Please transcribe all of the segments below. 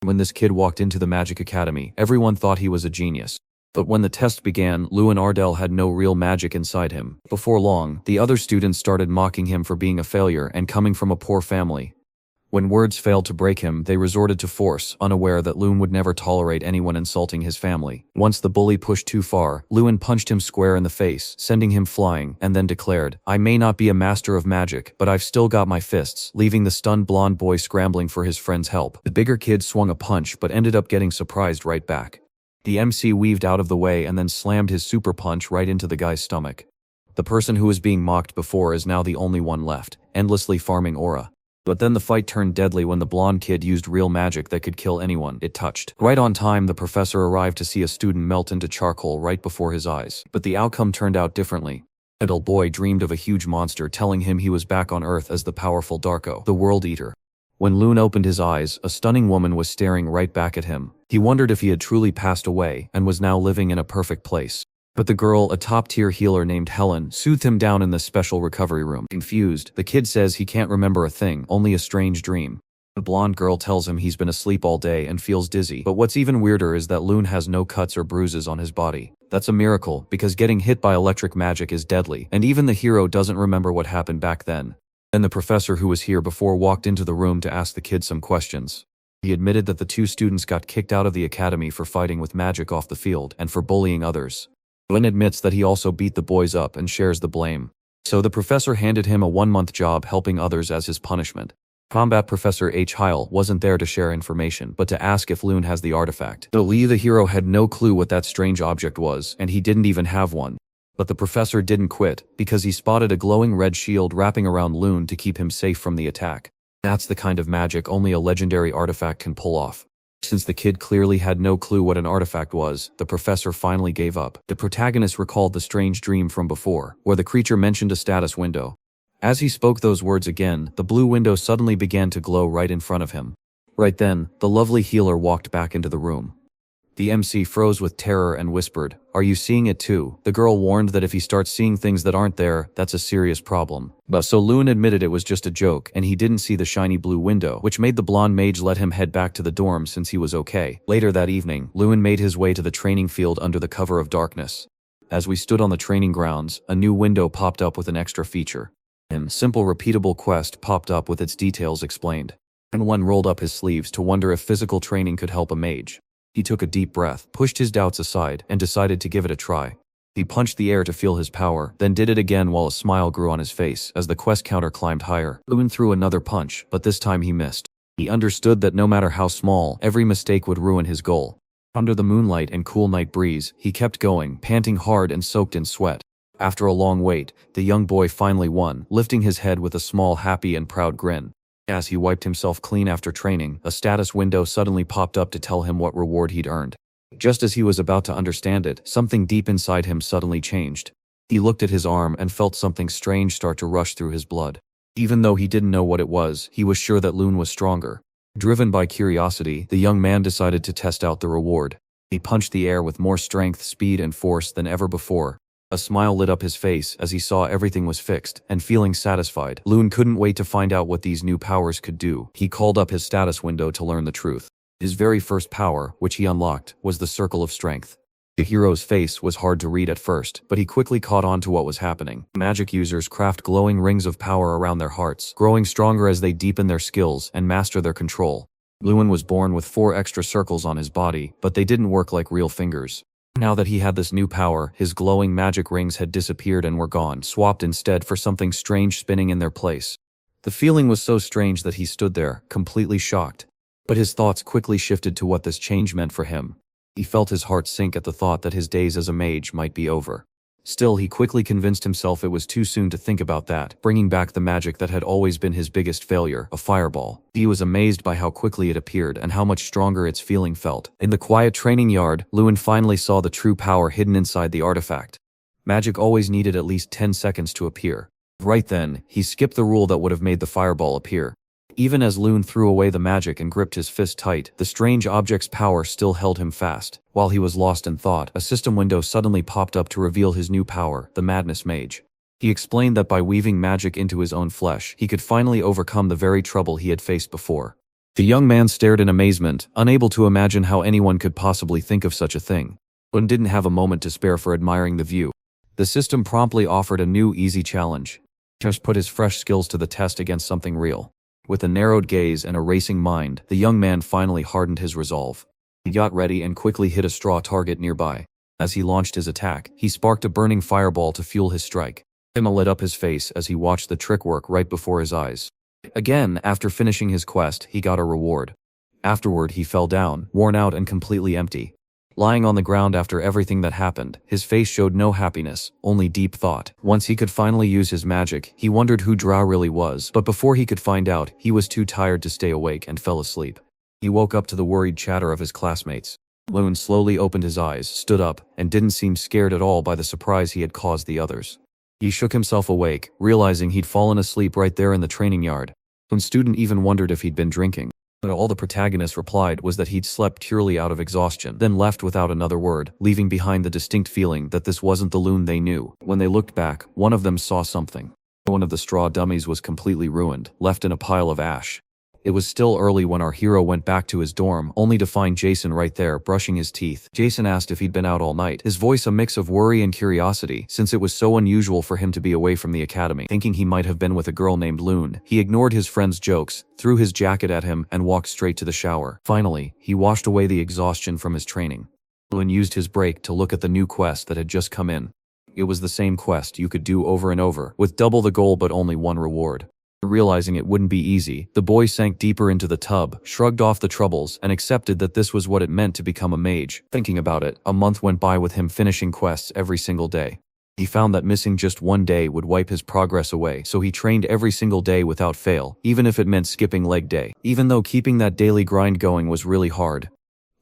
When this kid walked into the Magic Academy, everyone thought he was a genius. But when the test began, Lewin Ardell had no real magic inside him. Before long, the other students started mocking him for being a failure and coming from a poor family. When words failed to break him, they resorted to force, unaware that Lewin would never tolerate anyone insulting his family. Once the bully pushed too far, Lewin punched him square in the face, sending him flying, and then declared, "I may not be a master of magic, but I've still got my fists," leaving the stunned blonde boy scrambling for his friend's help. The bigger kid swung a punch but ended up getting surprised right back. The MC weaved out of the way and then slammed his super punch right into the guy's stomach. The person who was being mocked before is now the only one left, endlessly farming aura. But then the fight turned deadly when the blonde kid used real magic that could kill anyone it touched. Right on time, the professor arrived to see a student melt into charcoal right before his eyes. But the outcome turned out differently. A little boy dreamed of a huge monster telling him he was back on Earth as the powerful Darko, the World Eater. When Lewin opened his eyes, a stunning woman was staring right back at him. He wondered if he had truly passed away and was now living in a perfect place. But the girl, a top-tier healer named Helen, soothed him down in the special recovery room. Confused, the kid says he can't remember a thing, only a strange dream. The blonde girl tells him he's been asleep all day and feels dizzy. But what's even weirder is that Lewin has no cuts or bruises on his body. That's a miracle, because getting hit by electric magic is deadly, and even the hero doesn't remember what happened back then. Then the professor who was here before walked into the room to ask the kid some questions. He admitted that the two students got kicked out of the academy for fighting with magic off the field and for bullying others. Lewin admits that he also beat the boys up and shares the blame. So the professor handed him a 1-month job helping others as his punishment. Combat Professor H. Heil wasn't there to share information, but to ask if Lewin has the artifact. Though Lee the hero had no clue what that strange object was, and he didn't even have one. But the professor didn't quit, because he spotted a glowing red shield wrapping around Lewin to keep him safe from the attack. That's the kind of magic only a legendary artifact can pull off. Since the kid clearly had no clue what an artifact was, the professor finally gave up. The protagonist recalled the strange dream from before, where the creature mentioned a status window. As he spoke those words again, the blue window suddenly began to glow right in front of him. Right then, the lovely healer walked back into the room. The MC froze with terror and whispered, "Are you seeing it too?" The girl warned that if he starts seeing things that aren't there, that's a serious problem. But so Lewin admitted it was just a joke, and he didn't see the shiny blue window, which made the blonde mage let him head back to the dorm since he was okay. Later that evening, Lewin made his way to the training field under the cover of darkness. As we stood on the training grounds, a new window popped up with an extra feature. A simple repeatable quest popped up with its details explained. And one rolled up his sleeves to wonder if physical training could help a mage. He took a deep breath, pushed his doubts aside, and decided to give it a try. He punched the air to feel his power, then did it again while a smile grew on his face as the quest counter climbed higher. Lewin threw another punch, but this time he missed. He understood that no matter how small, every mistake would ruin his goal. Under the moonlight and cool night breeze, he kept going, panting hard and soaked in sweat. After a long wait, the young boy finally won, lifting his head with a small, happy and proud grin. As he wiped himself clean after training, a status window suddenly popped up to tell him what reward he'd earned. Just as he was about to understand it, something deep inside him suddenly changed. He looked at his arm and felt something strange start to rush through his blood. Even though he didn't know what it was, he was sure that Lewin was stronger. Driven by curiosity, the young man decided to test out the reward. He punched the air with more strength, speed, and force than ever before. A smile lit up his face as he saw everything was fixed, and feeling satisfied, Lewin couldn't wait to find out what these new powers could do. He called up his status window to learn the truth. His very first power, which he unlocked, was the Circle of Strength. The hero's face was hard to read at first, but he quickly caught on to what was happening. Magic users craft glowing rings of power around their hearts, growing stronger as they deepen their skills and master their control. Lewin was born with 4 extra circles on his body, but they didn't work like real fingers. Now that he had this new power, his glowing magic rings had disappeared and were gone, swapped instead for something strange spinning in their place. The feeling was so strange that he stood there, completely shocked. But his thoughts quickly shifted to what this change meant for him. He felt his heart sink at the thought that his days as a mage might be over. Still, he quickly convinced himself it was too soon to think about that, bringing back the magic that had always been his biggest failure, a fireball. He was amazed by how quickly it appeared and how much stronger its feeling felt. In the quiet training yard, Lewin finally saw the true power hidden inside the artifact. Magic always needed at least 10 seconds to appear. Right then, he skipped the rule that would have made the fireball appear. Even as Lewin threw away the magic and gripped his fist tight, the strange object's power still held him fast. While he was lost in thought, a system window suddenly popped up to reveal his new power, the Madness Mage. He explained that by weaving magic into his own flesh, he could finally overcome the very trouble he had faced before. The young man stared in amazement, unable to imagine how anyone could possibly think of such a thing. Lun didn't have a moment to spare for admiring the view. The system promptly offered a new easy challenge. Just put his fresh skills to the test against something real. With a narrowed gaze and a racing mind, the young man finally hardened his resolve. He got ready and quickly hit a straw target nearby. As he launched his attack, he sparked a burning fireball to fuel his strike. Emma lit up his face as he watched the trick work right before his eyes. Again, after finishing his quest, he got a reward. Afterward, he fell down, worn out and completely empty. Lying on the ground after everything that happened, his face showed no happiness, only deep thought. Once he could finally use his magic, he wondered who Drow really was, but before he could find out, he was too tired to stay awake and fell asleep. He woke up to the worried chatter of his classmates. Lune slowly opened his eyes, stood up, and didn't seem scared at all by the surprise he had caused the others. He shook himself awake, realizing he'd fallen asleep right there in the training yard. One student even wondered if he'd been drinking. But all the protagonist replied was that he'd slept purely out of exhaustion, then left without another word, leaving behind the distinct feeling that this wasn't the Lune they knew. When they looked back, one of them saw something. One of the straw dummies was completely ruined, left in a pile of ash. It was still early when our hero went back to his dorm, only to find Jason right there, brushing his teeth. Jason asked if he'd been out all night, his voice a mix of worry and curiosity, since it was so unusual for him to be away from the academy. Thinking he might have been with a girl named Lune, he ignored his friend's jokes, threw his jacket at him, and walked straight to the shower. Finally, he washed away the exhaustion from his training. Lune used his break to look at the new quest that had just come in. It was the same quest you could do over and over, with double the goal but only one reward. Realizing it wouldn't be easy, the boy sank deeper into the tub, shrugged off the troubles, and accepted that this was what it meant to become a mage. Thinking about it, a month went by with him finishing quests every single day. He found that missing just one day would wipe his progress away, so he trained every single day without fail, even if it meant skipping leg day, even though keeping that daily grind going was really hard.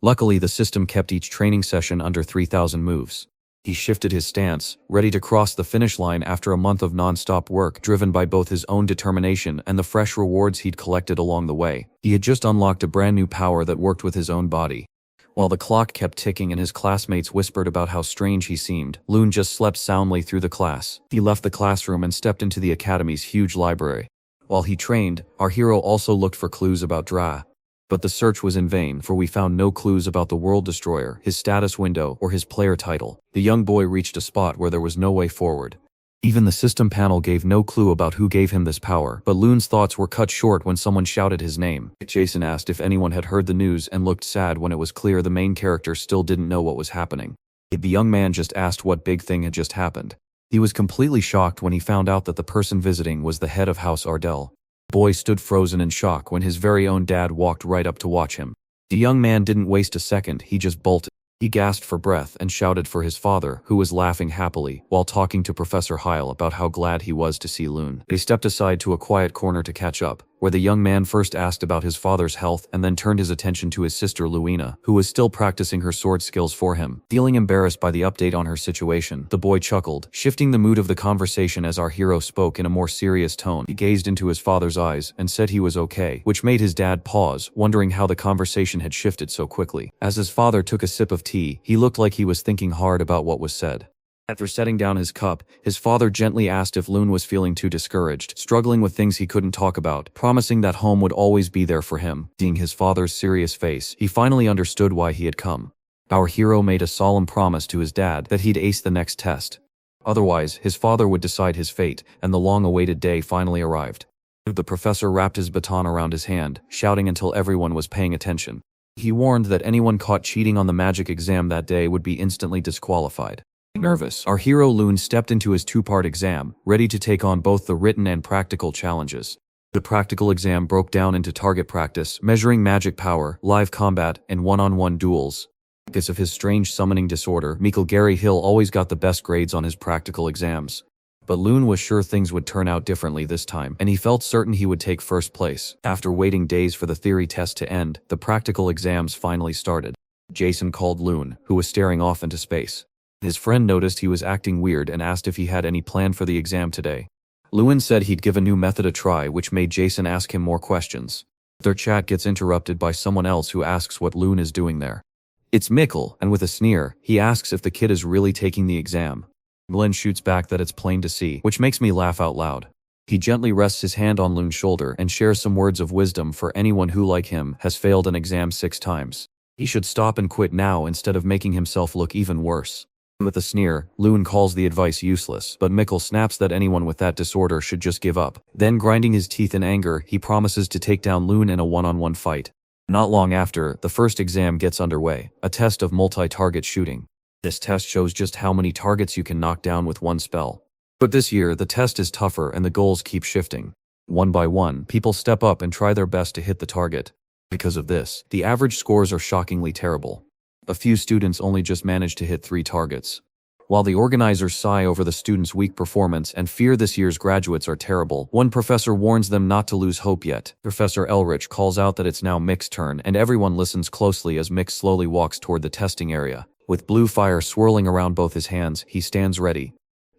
Luckily, the system kept each training session under 3,000 moves. He shifted his stance, ready to cross the finish line after a month of non-stop work driven by both his own determination and the fresh rewards he'd collected along the way. He had just unlocked a brand new power that worked with his own body. While the clock kept ticking and his classmates whispered about how strange he seemed, Lune just slept soundly through the class. He left the classroom and stepped into the academy's huge library. While he trained, our hero also looked for clues about Dra. But the search was in vain, for we found no clues about the World Destroyer, his status window, or his player title. The young boy reached a spot where there was no way forward. Even the system panel gave no clue about who gave him this power, but Lune's thoughts were cut short when someone shouted his name. Jason asked if anyone had heard the news and looked sad when it was clear the main character still didn't know what was happening. The young man just asked what big thing had just happened. He was completely shocked when he found out that the person visiting was the head of House Ardell. The boy stood frozen in shock when his very own dad walked right up to watch him. The young man didn't waste a second, he just bolted. He gasped for breath and shouted for his father, who was laughing happily, while talking to Professor Heil about how glad he was to see Lune. They stepped aside to a quiet corner to catch up, where the young man first asked about his father's health and then turned his attention to his sister Luina, who was still practicing her sword skills for him. Feeling embarrassed by the update on her situation, the boy chuckled, shifting the mood of the conversation as our hero spoke in a more serious tone. He gazed into his father's eyes and said he was okay, which made his dad pause, wondering how the conversation had shifted so quickly. As his father took a sip of tea, he looked like he was thinking hard about what was said. After setting down his cup, his father gently asked if Lune was feeling too discouraged, struggling with things he couldn't talk about, promising that home would always be there for him. Seeing his father's serious face, he finally understood why he had come. Our hero made a solemn promise to his dad that he'd ace the next test. Otherwise, his father would decide his fate, and the long-awaited day finally arrived. The professor wrapped his baton around his hand, shouting until everyone was paying attention. He warned that anyone caught cheating on the magic exam that day would be instantly disqualified. Nervous, our hero Lune stepped into his two-part exam, ready to take on both the written and practical challenges. The practical exam broke down into target practice, measuring magic power, live combat, and one-on-one duels. Because of his strange summoning disorder, Gary Hill always got the best grades on his practical exams. But Lune was sure things would turn out differently this time, and he felt certain he would take first place. After waiting days for the theory test to end, the practical exams finally started. Jason called Lune, who was staring off into space. His friend noticed he was acting weird and asked if he had any plan for the exam today. Lune said he'd give a new method a try, which made Jason ask him more questions. Their chat gets interrupted by someone else who asks what Lune is doing there. It's Mikkel, and with a sneer, he asks if the kid is really taking the exam. Glenn shoots back that it's plain to see, which makes me laugh out loud. He gently rests his hand on Loon's shoulder and shares some words of wisdom for anyone who, like him, has failed an exam 6 times. He should stop and quit now instead of making himself look even worse. With a sneer, Loon calls the advice useless, but Mikkel snaps that anyone with that disorder should just give up. Then, grinding his teeth in anger, he promises to take down Loon in a one-on-one fight. Not long after, the first exam gets underway, a test of multi-target shooting. This test shows just how many targets you can knock down with one spell. But this year, the test is tougher and the goals keep shifting. One by one, people step up and try their best to hit the target. Because of this, the average scores are shockingly terrible. A few students only just manage to hit 3 targets. While the organizers sigh over the students' weak performance and fear this year's graduates are terrible, one professor warns them not to lose hope yet. Professor Elrich calls out that it's now Mick's turn, and everyone listens closely as Mick slowly walks toward the testing area. With blue fire swirling around both his hands, he stands ready.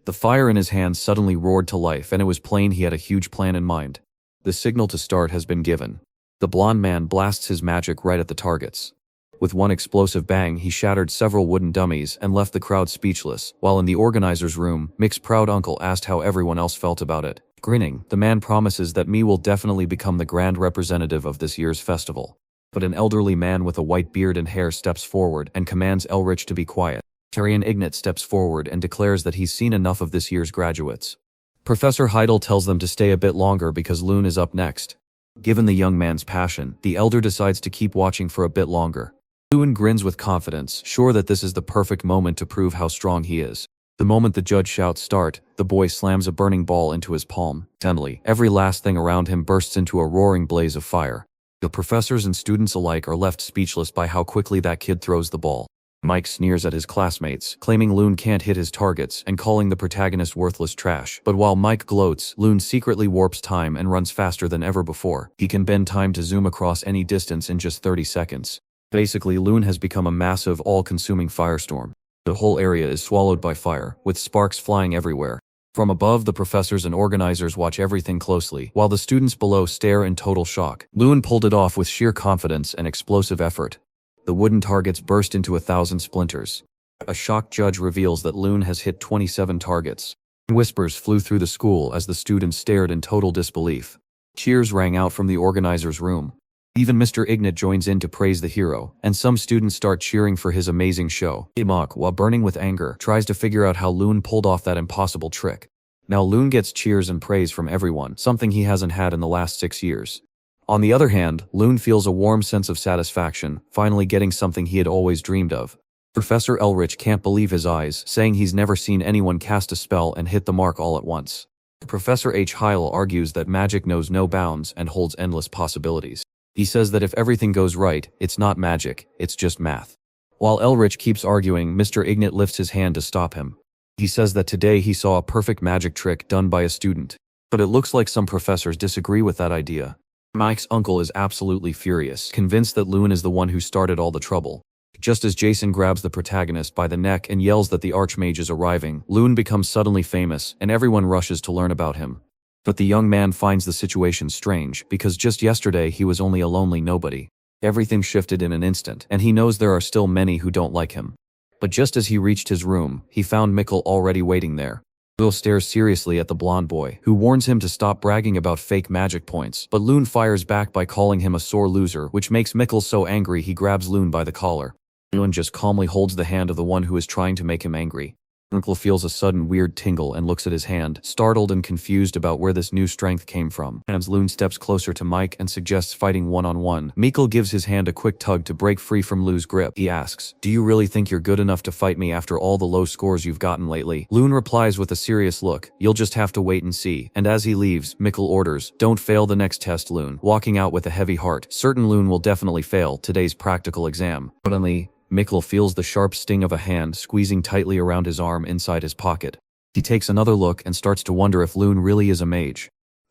The fire in his hands suddenly roared to life, and it was plain he had a huge plan in mind. The signal to start has been given. The blonde man blasts his magic right at the targets. With one explosive bang, he shattered several wooden dummies and left the crowd speechless, while in the organizer's room, Mick's proud uncle asked how everyone else felt about it. Grinning, the man promises that Me will definitely become the grand representative of this year's festival. But an elderly man with a white beard and hair steps forward and commands Elrich to be quiet. Tyrion Ignat steps forward and declares that he's seen enough of this year's graduates. Professor Heidel tells them to stay a bit longer because Loon is up next. Given the young man's passion, the elder decides to keep watching for a bit longer. Loon grins with confidence, sure that this is the perfect moment to prove how strong he is. The moment the judge shouts start, the boy slams a burning ball into his palm. Suddenly, every last thing around him bursts into a roaring blaze of fire. The professors and students alike are left speechless by how quickly that kid throws the ball. Mike sneers at his classmates, claiming Loon can't hit his targets and calling the protagonist worthless trash. But while Mike gloats, Loon secretly warps time and runs faster than ever before. He can bend time to zoom across any distance in just 30 seconds. Basically, Loon has become a massive, all-consuming firestorm. The whole area is swallowed by fire, with sparks flying everywhere. From above, the professors and organizers watch everything closely, while the students below stare in total shock. Loon pulled it off with sheer confidence and explosive effort. The wooden targets burst into 1,000 splinters. A shocked judge reveals that Loon has hit 27 targets. Whispers flew through the school as the students stared in total disbelief. Cheers rang out from the organizer's room. Even Mr. Ignat joins in to praise the hero, and some students start cheering for his amazing show. Imok, while burning with anger, tries to figure out how Loon pulled off that impossible trick. Now Loon gets cheers and praise from everyone, something he hasn't had in the last 6 years. On the other hand, Loon feels a warm sense of satisfaction, finally getting something he had always dreamed of. Professor Elrich can't believe his eyes, saying he's never seen anyone cast a spell and hit the mark all at once. Professor H. Heil argues that magic knows no bounds and holds endless possibilities. He says that if everything goes right, it's not magic, it's just math. While Elrich keeps arguing, Mr. Ignat lifts his hand to stop him. He says that today he saw a perfect magic trick done by a student. But it looks like some professors disagree with that idea. Mike's uncle is absolutely furious, convinced that Loon is the one who started all the trouble. Just as Jason grabs the protagonist by the neck and yells that the Archmage is arriving, Loon becomes suddenly famous, and everyone rushes to learn about him. But the young man finds the situation strange, because just yesterday he was only a lonely nobody. Everything shifted in an instant, and he knows there are still many who don't like him. But just as he reached his room, he found Mikkel already waiting there. Will stares seriously at the blonde boy, who warns him to stop bragging about fake magic points, but Loon fires back by calling him a sore loser, which makes Mikkel so angry he grabs Loon by the collar. Loon just calmly holds the hand of the one who is trying to make him angry. Mikkel feels a sudden weird tingle and looks at his hand, startled and confused about where this new strength came from. As Loon steps closer to Mike and suggests fighting one-on-one, Mikkel gives his hand a quick tug to break free from Loon's grip. He asks, "Do you really think you're good enough to fight me after all the low scores you've gotten lately?" Loon replies with a serious look, "You'll just have to wait and see." And as he leaves, Mikkel orders, "Don't fail the next test, Loon." Walking out with a heavy heart, certain Loon will definitely fail today's practical exam. Suddenly, Mikkel feels the sharp sting of a hand squeezing tightly around his arm inside his pocket. He takes another look and starts to wonder if Loon really is a mage.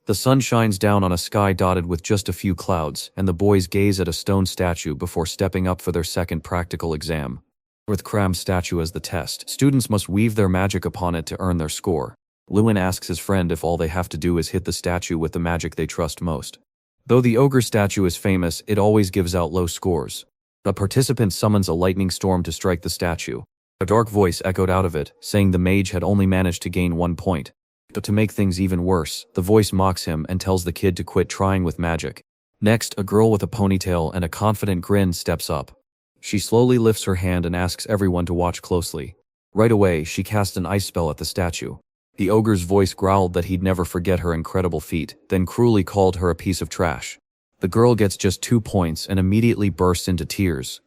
The sun shines down on a sky dotted with just a few clouds, and the boys gaze at a stone statue before stepping up for their second practical exam. With Kram's statue as the test, students must weave their magic upon it to earn their score. Lewin asks his friend if all they have to do is hit the statue with the magic they trust most. Though the ogre statue is famous, it always gives out low scores. The participant summons a lightning storm to strike the statue. A dark voice echoed out of it, saying the mage had only managed to gain 1 point. But to make things even worse, the voice mocks him and tells the kid to quit trying with magic. Next, a girl with a ponytail and a confident grin steps up. She slowly lifts her hand and asks everyone to watch closely. Right away, she casts an ice spell at the statue. The ogre's voice growled that he'd never forget her incredible feat, then cruelly called her a piece of trash. The girl gets just 2 points and immediately bursts into tears.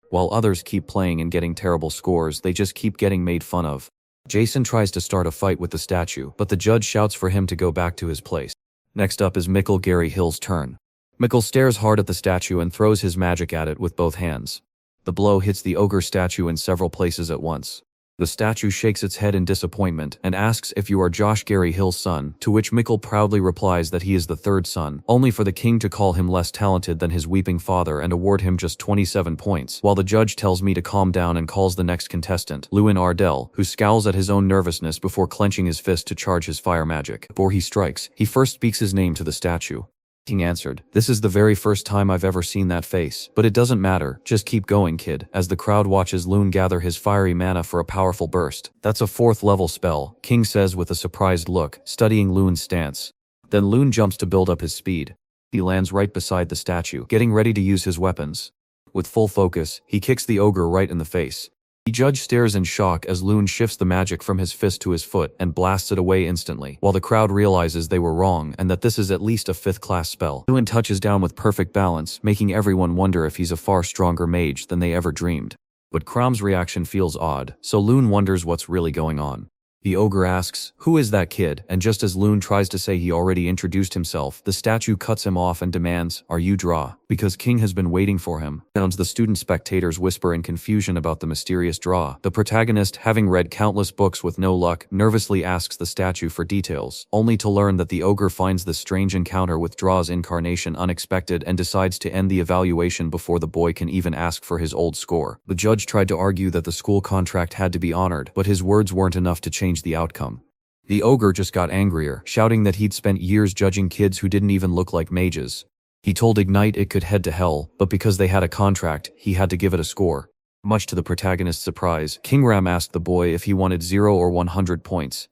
While others keep playing and getting terrible scores, they just keep getting made fun of. Jason tries to start a fight with the statue, but the judge shouts for him to go back to his place. Next up is Mikkel Gary Hill's turn. Mikkel stares hard at the statue and throws his magic at it with both hands. The blow hits the ogre statue in several places at once. The statue shakes its head in disappointment and asks if you are Josh Gary Hill's son, to which Mikkel proudly replies that he is the 3rd son, only for the king to call him less talented than his weeping father and award him just 27 points, while the judge tells me to calm down and calls the next contestant, Lewin Ardell, who scowls at his own nervousness before clenching his fist to charge his fire magic. Before he strikes, he first speaks his name to the statue. King answered, "This is the very first time I've ever seen that face, but it doesn't matter, just keep going, kid," as the crowd watches Loon gather his fiery mana for a powerful burst. "That's a 4th level spell," King says with a surprised look, studying Loon's stance. Then Loon jumps to build up his speed. He lands right beside the statue, getting ready to use his weapons. With full focus, he kicks the ogre right in the face. The judge stares in shock as Loon shifts the magic from his fist to his foot and blasts it away instantly, while the crowd realizes they were wrong and that this is at least a 5th-class spell. Loon touches down with perfect balance, making everyone wonder if he's a far stronger mage than they ever dreamed. But Crom's reaction feels odd, so Loon wonders what's really going on. The ogre asks, "Who is that kid?" And just as Loon tries to say he already introduced himself, the statue cuts him off and demands, "Are you Draw?" Because King has been waiting for him. The student spectators whisper in confusion about the mysterious Draw. The protagonist, having read countless books with no luck, nervously asks the statue for details, only to learn that the ogre finds this strange encounter with Draw's incarnation unexpected and decides to end the evaluation before the boy can even ask for his old score. The judge tried to argue that the school contract had to be honored, but his words weren't enough to change the outcome. The ogre just got angrier, shouting that he'd spent years judging kids who didn't even look like mages. He told Ignite it could head to hell, but because they had a contract, he had to give it a score. Much to the protagonist's surprise, King Ram asked the boy if he wanted 0 or 100 points.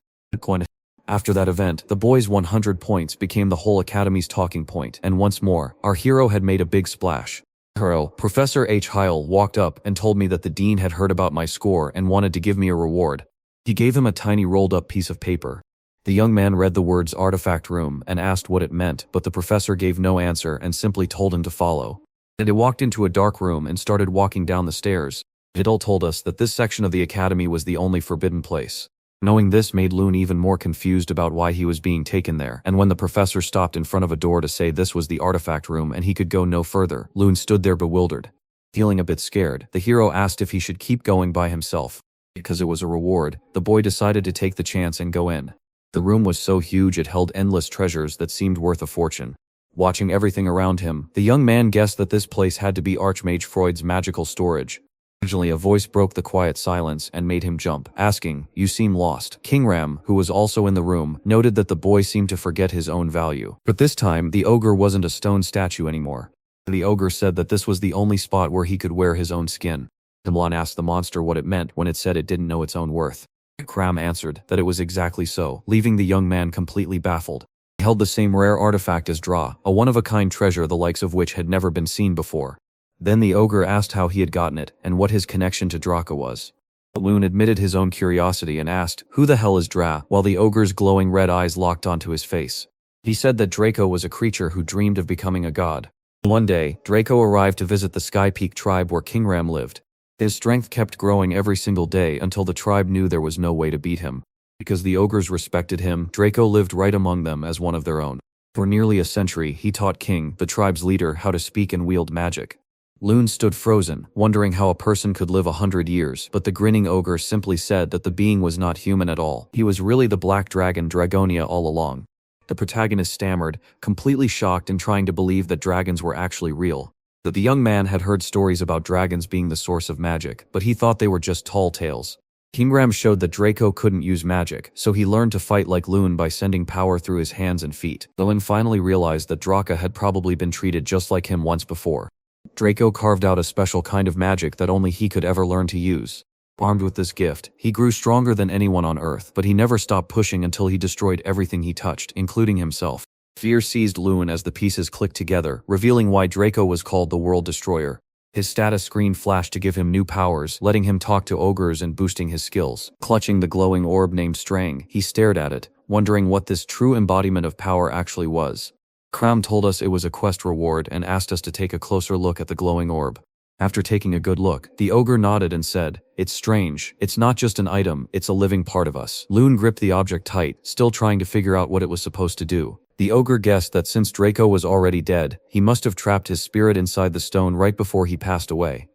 After that event, the boy's 100 points became the whole academy's talking point, and once more, our hero had made a big splash. Professor H. Heil walked up and told me that the dean had heard about my score and wanted to give me a reward. He gave him a tiny rolled-up piece of paper. The young man read the words "artifact room" and asked what it meant, but the professor gave no answer and simply told him to follow. They walked into a dark room and started walking down the stairs. Hidel told us that this section of the academy was the only forbidden place. Knowing this made Loon even more confused about why he was being taken there, and when the professor stopped in front of a door to say this was the artifact room and he could go no further, Loon stood there bewildered. Feeling a bit scared, the hero asked if he should keep going by himself. Because it was a reward, the boy decided to take the chance and go in. The room was so huge it held endless treasures that seemed worth a fortune. Watching everything around him, the young man guessed that this place had to be Archmage Freud's magical storage. Originally, a voice broke the quiet silence and made him jump, asking, "You seem lost." King Ram, who was also in the room, noted that the boy seemed to forget his own value. But this time, the ogre wasn't a stone statue anymore. The ogre said that this was the only spot where he could wear his own skin. Timlon asked the monster what it meant when it said it didn't know its own worth. Cram answered that it was exactly so, leaving the young man completely baffled. He held the same rare artifact as Draw, a one-of-a-kind treasure the likes of which had never been seen before. Then the ogre asked how he had gotten it, and what his connection to Draka was. Loon admitted his own curiosity and asked, "Who the hell is Dra?" while the ogre's glowing red eyes locked onto his face. He said that Draco was a creature who dreamed of becoming a god. One day, Draco arrived to visit the Sky Peak tribe where King Ram lived. His strength kept growing every single day until the tribe knew there was no way to beat him. Because the ogres respected him, Draco lived right among them as one of their own. For nearly a century, he taught King, the tribe's leader, how to speak and wield magic. Loon stood frozen, wondering how a person could live 100 years, but the grinning ogre simply said that the being was not human at all. He was really the black dragon Dragonia all along. The protagonist stammered, completely shocked and trying to believe that dragons were actually real. That the young man had heard stories about dragons being the source of magic, but he thought they were just tall tales. King Ram showed that Draco couldn't use magic, so he learned to fight like Loon by sending power through his hands and feet. Loon finally realized that Draka had probably been treated just like him once before. Draco carved out a special kind of magic that only he could ever learn to use. Armed with this gift, he grew stronger than anyone on Earth, but he never stopped pushing until he destroyed everything he touched, including himself. Fear seized Lewin as the pieces clicked together, revealing why Draco was called the World Destroyer. His status screen flashed to give him new powers, letting him talk to ogres and boosting his skills. Clutching the glowing orb named Strang, he stared at it, wondering what this true embodiment of power actually was. Cram told us it was a quest reward and asked us to take a closer look at the glowing orb. After taking a good look, the ogre nodded and said, "It's strange. It's not just an item, it's a living part of us." Loon gripped the object tight, still trying to figure out what it was supposed to do. The ogre guessed that since Draco was already dead, he must have trapped his spirit inside the stone right before he passed away.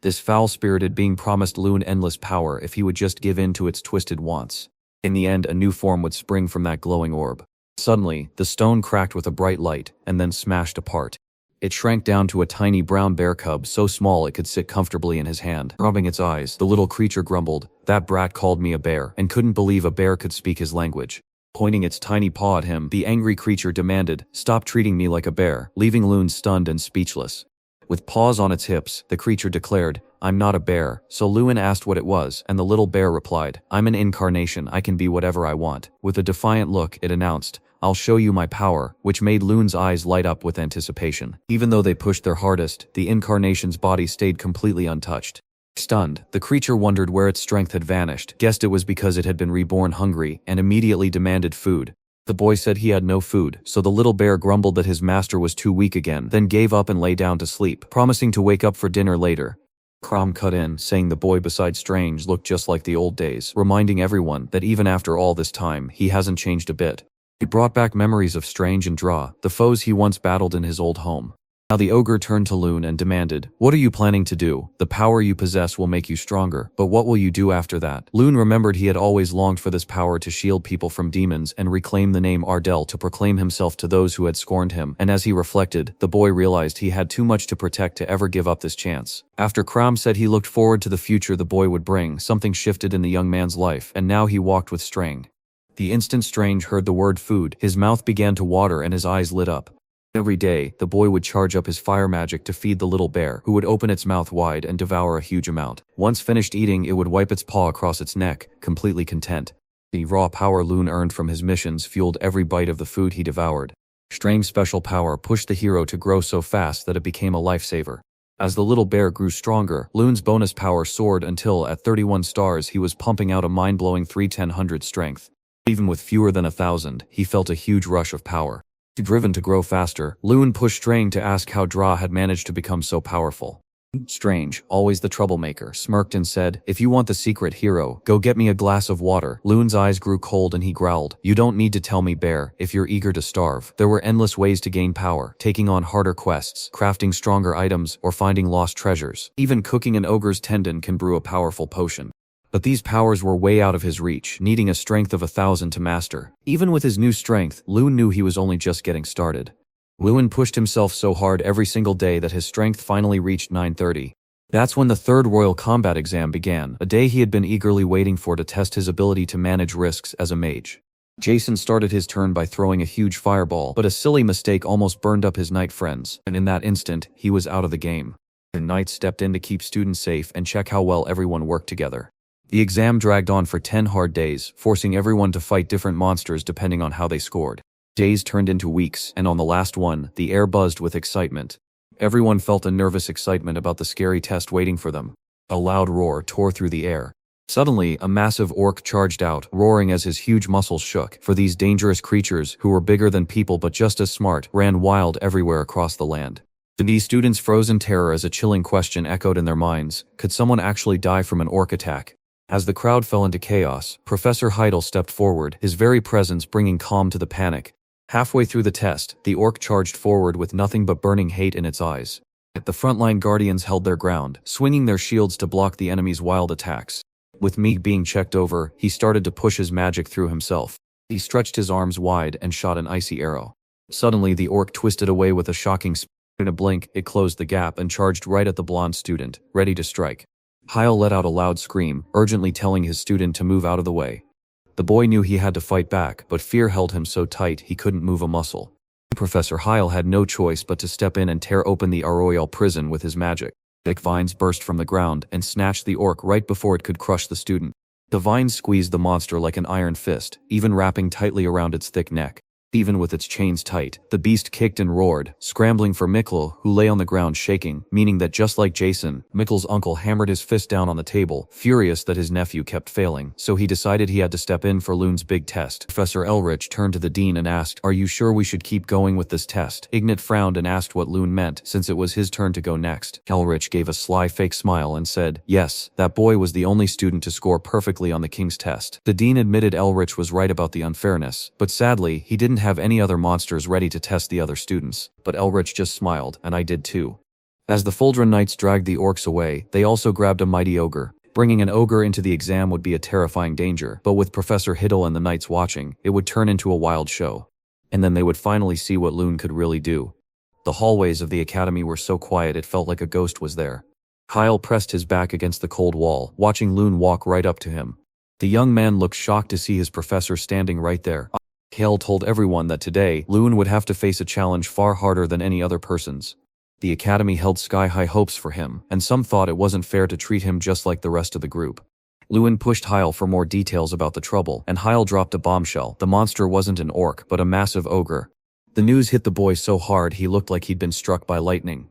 This foul-spirited being promised Loon endless power if he would just give in to its twisted wants. In the end, a new form would spring from that glowing orb. Suddenly, the stone cracked with a bright light, and then smashed apart. It shrank down to a tiny brown bear cub so small it could sit comfortably in his hand. Rubbing its eyes, the little creature grumbled, "That brat called me a bear," and couldn't believe a bear could speak his language. Pointing its tiny paw at him, the angry creature demanded, "Stop treating me like a bear," leaving Loon stunned and speechless. With paws on its hips, the creature declared, "I'm not a bear," so Lewin asked what it was, and the little bear replied, "I'm an incarnation, I can be whatever I want." With a defiant look, it announced, "I'll show you my power," which made Loon's eyes light up with anticipation. Even though they pushed their hardest, the incarnation's body stayed completely untouched. Stunned, the creature wondered where its strength had vanished, guessed it was because it had been reborn hungry, and immediately demanded food. The boy said he had no food, so the little bear grumbled that his master was too weak again, then gave up and lay down to sleep, promising to wake up for dinner later. Crom cut in, saying the boy beside Strange looked just like the old days, reminding everyone that even after all this time, he hasn't changed a bit. It brought back memories of Strange and Draw, the foes he once battled in his old home. Now the ogre turned to Loon and demanded, "What are you planning to do? The power you possess will make you stronger, but what will you do after that?" Loon remembered he had always longed for this power to shield people from demons and reclaim the name Ardell to proclaim himself to those who had scorned him, and as he reflected, the boy realized he had too much to protect to ever give up this chance. After Crom said he looked forward to the future the boy would bring, something shifted in the young man's life, and now he walked with Strang. The instant Strange heard the word food, his mouth began to water and his eyes lit up. Every day, the boy would charge up his fire magic to feed the little bear, who would open its mouth wide and devour a huge amount. Once finished eating, it would wipe its paw across its neck, completely content. The raw power Loon earned from his missions fueled every bite of the food he devoured. Strang's special power pushed the hero to grow so fast that it became a lifesaver. As the little bear grew stronger, Loon's bonus power soared until, at 31 stars, he was pumping out a mind-blowing 310 strength. Even with fewer than 1,000, he felt a huge rush of power. Driven to grow faster, Loon pushed Strang to ask how Dra had managed to become so powerful. Strange, always the troublemaker, smirked and said, "If you want the secret, hero, go get me a glass of water." Loon's eyes grew cold and he growled, "You don't need to tell me, bear, if you're eager to starve." There were endless ways to gain power, taking on harder quests, crafting stronger items, or finding lost treasures. Even cooking an ogre's tendon can brew a powerful potion. But these powers were way out of his reach, needing a strength of 1,000 to master. Even with his new strength, Loon knew he was only just getting started. Loon pushed himself so hard every single day that his strength finally reached 930. That's when the third Royal Combat exam began, a day he had been eagerly waiting for to test his ability to manage risks as a mage. Jason started his turn by throwing a huge fireball, but a silly mistake almost burned up his knight friends, and in that instant, he was out of the game. The knight stepped in to keep students safe and check how well everyone worked together. The exam dragged on for 10 hard days, forcing everyone to fight different monsters depending on how they scored. Days turned into weeks, and on the last one, the air buzzed with excitement. Everyone felt a nervous excitement about the scary test waiting for them. A loud roar tore through the air. Suddenly, a massive orc charged out, roaring as his huge muscles shook, for these dangerous creatures, who were bigger than people but just as smart, ran wild everywhere across the land. The students froze in terror as a chilling question echoed in their minds: could someone actually die from an orc attack? As the crowd fell into chaos, Professor Heidel stepped forward, his very presence bringing calm to the panic. Halfway through the test, the orc charged forward with nothing but burning hate in its eyes. The frontline guardians held their ground, swinging their shields to block the enemy's wild attacks. With Meek being checked over, he started to push his magic through himself. He stretched his arms wide and shot an icy arrow. Suddenly the orc twisted away with a shocking spin. In a blink, it closed the gap and charged right at the blonde student, ready to strike. Heil let out a loud scream, urgently telling his student to move out of the way. The boy knew he had to fight back, but fear held him so tight he couldn't move a muscle. Professor Heil had no choice but to step in and tear open the Arroyal prison with his magic. Thick vines burst from the ground and snatched the orc right before it could crush the student. The vines squeezed the monster like an iron fist, even wrapping tightly around its thick neck. Even with its chains tight, the beast kicked and roared, scrambling for Mikkel, who lay on the ground shaking, meaning that just like Jason, Mikkel's uncle hammered his fist down on the table, furious that his nephew kept failing, so he decided he had to step in for Loon's big test. Professor Elrich turned to the dean and asked, "Are you sure we should keep going with this test?" Ignat frowned and asked what Loon meant, since it was his turn to go next. Elrich gave a sly fake smile and said, "Yes, that boy was the only student to score perfectly on the king's test." The dean admitted Elrich was right about the unfairness, but sadly, he didn't have any other monsters ready to test the other students. But Elrich just smiled, and I did too. As the Fuldrun Knights dragged the orcs away, they also grabbed a mighty ogre. Bringing an ogre into the exam would be a terrifying danger, but with Professor Hiddle and the knights watching, it would turn into a wild show. And then they would finally see what Loon could really do. The hallways of the academy were so quiet it felt like a ghost was there. Kyle pressed his back against the cold wall, watching Loon walk right up to him. The young man looked shocked to see his professor standing right there. Yahello told everyone that today, Loon would have to face a challenge far harder than any other person's. The academy held sky-high hopes for him, and some thought it wasn't fair to treat him just like the rest of the group. Loon pushed Yahello for more details about the trouble, and Yahello dropped a bombshell. The monster wasn't an orc, but a massive ogre. The news hit the boy so hard he looked like he'd been struck by lightning.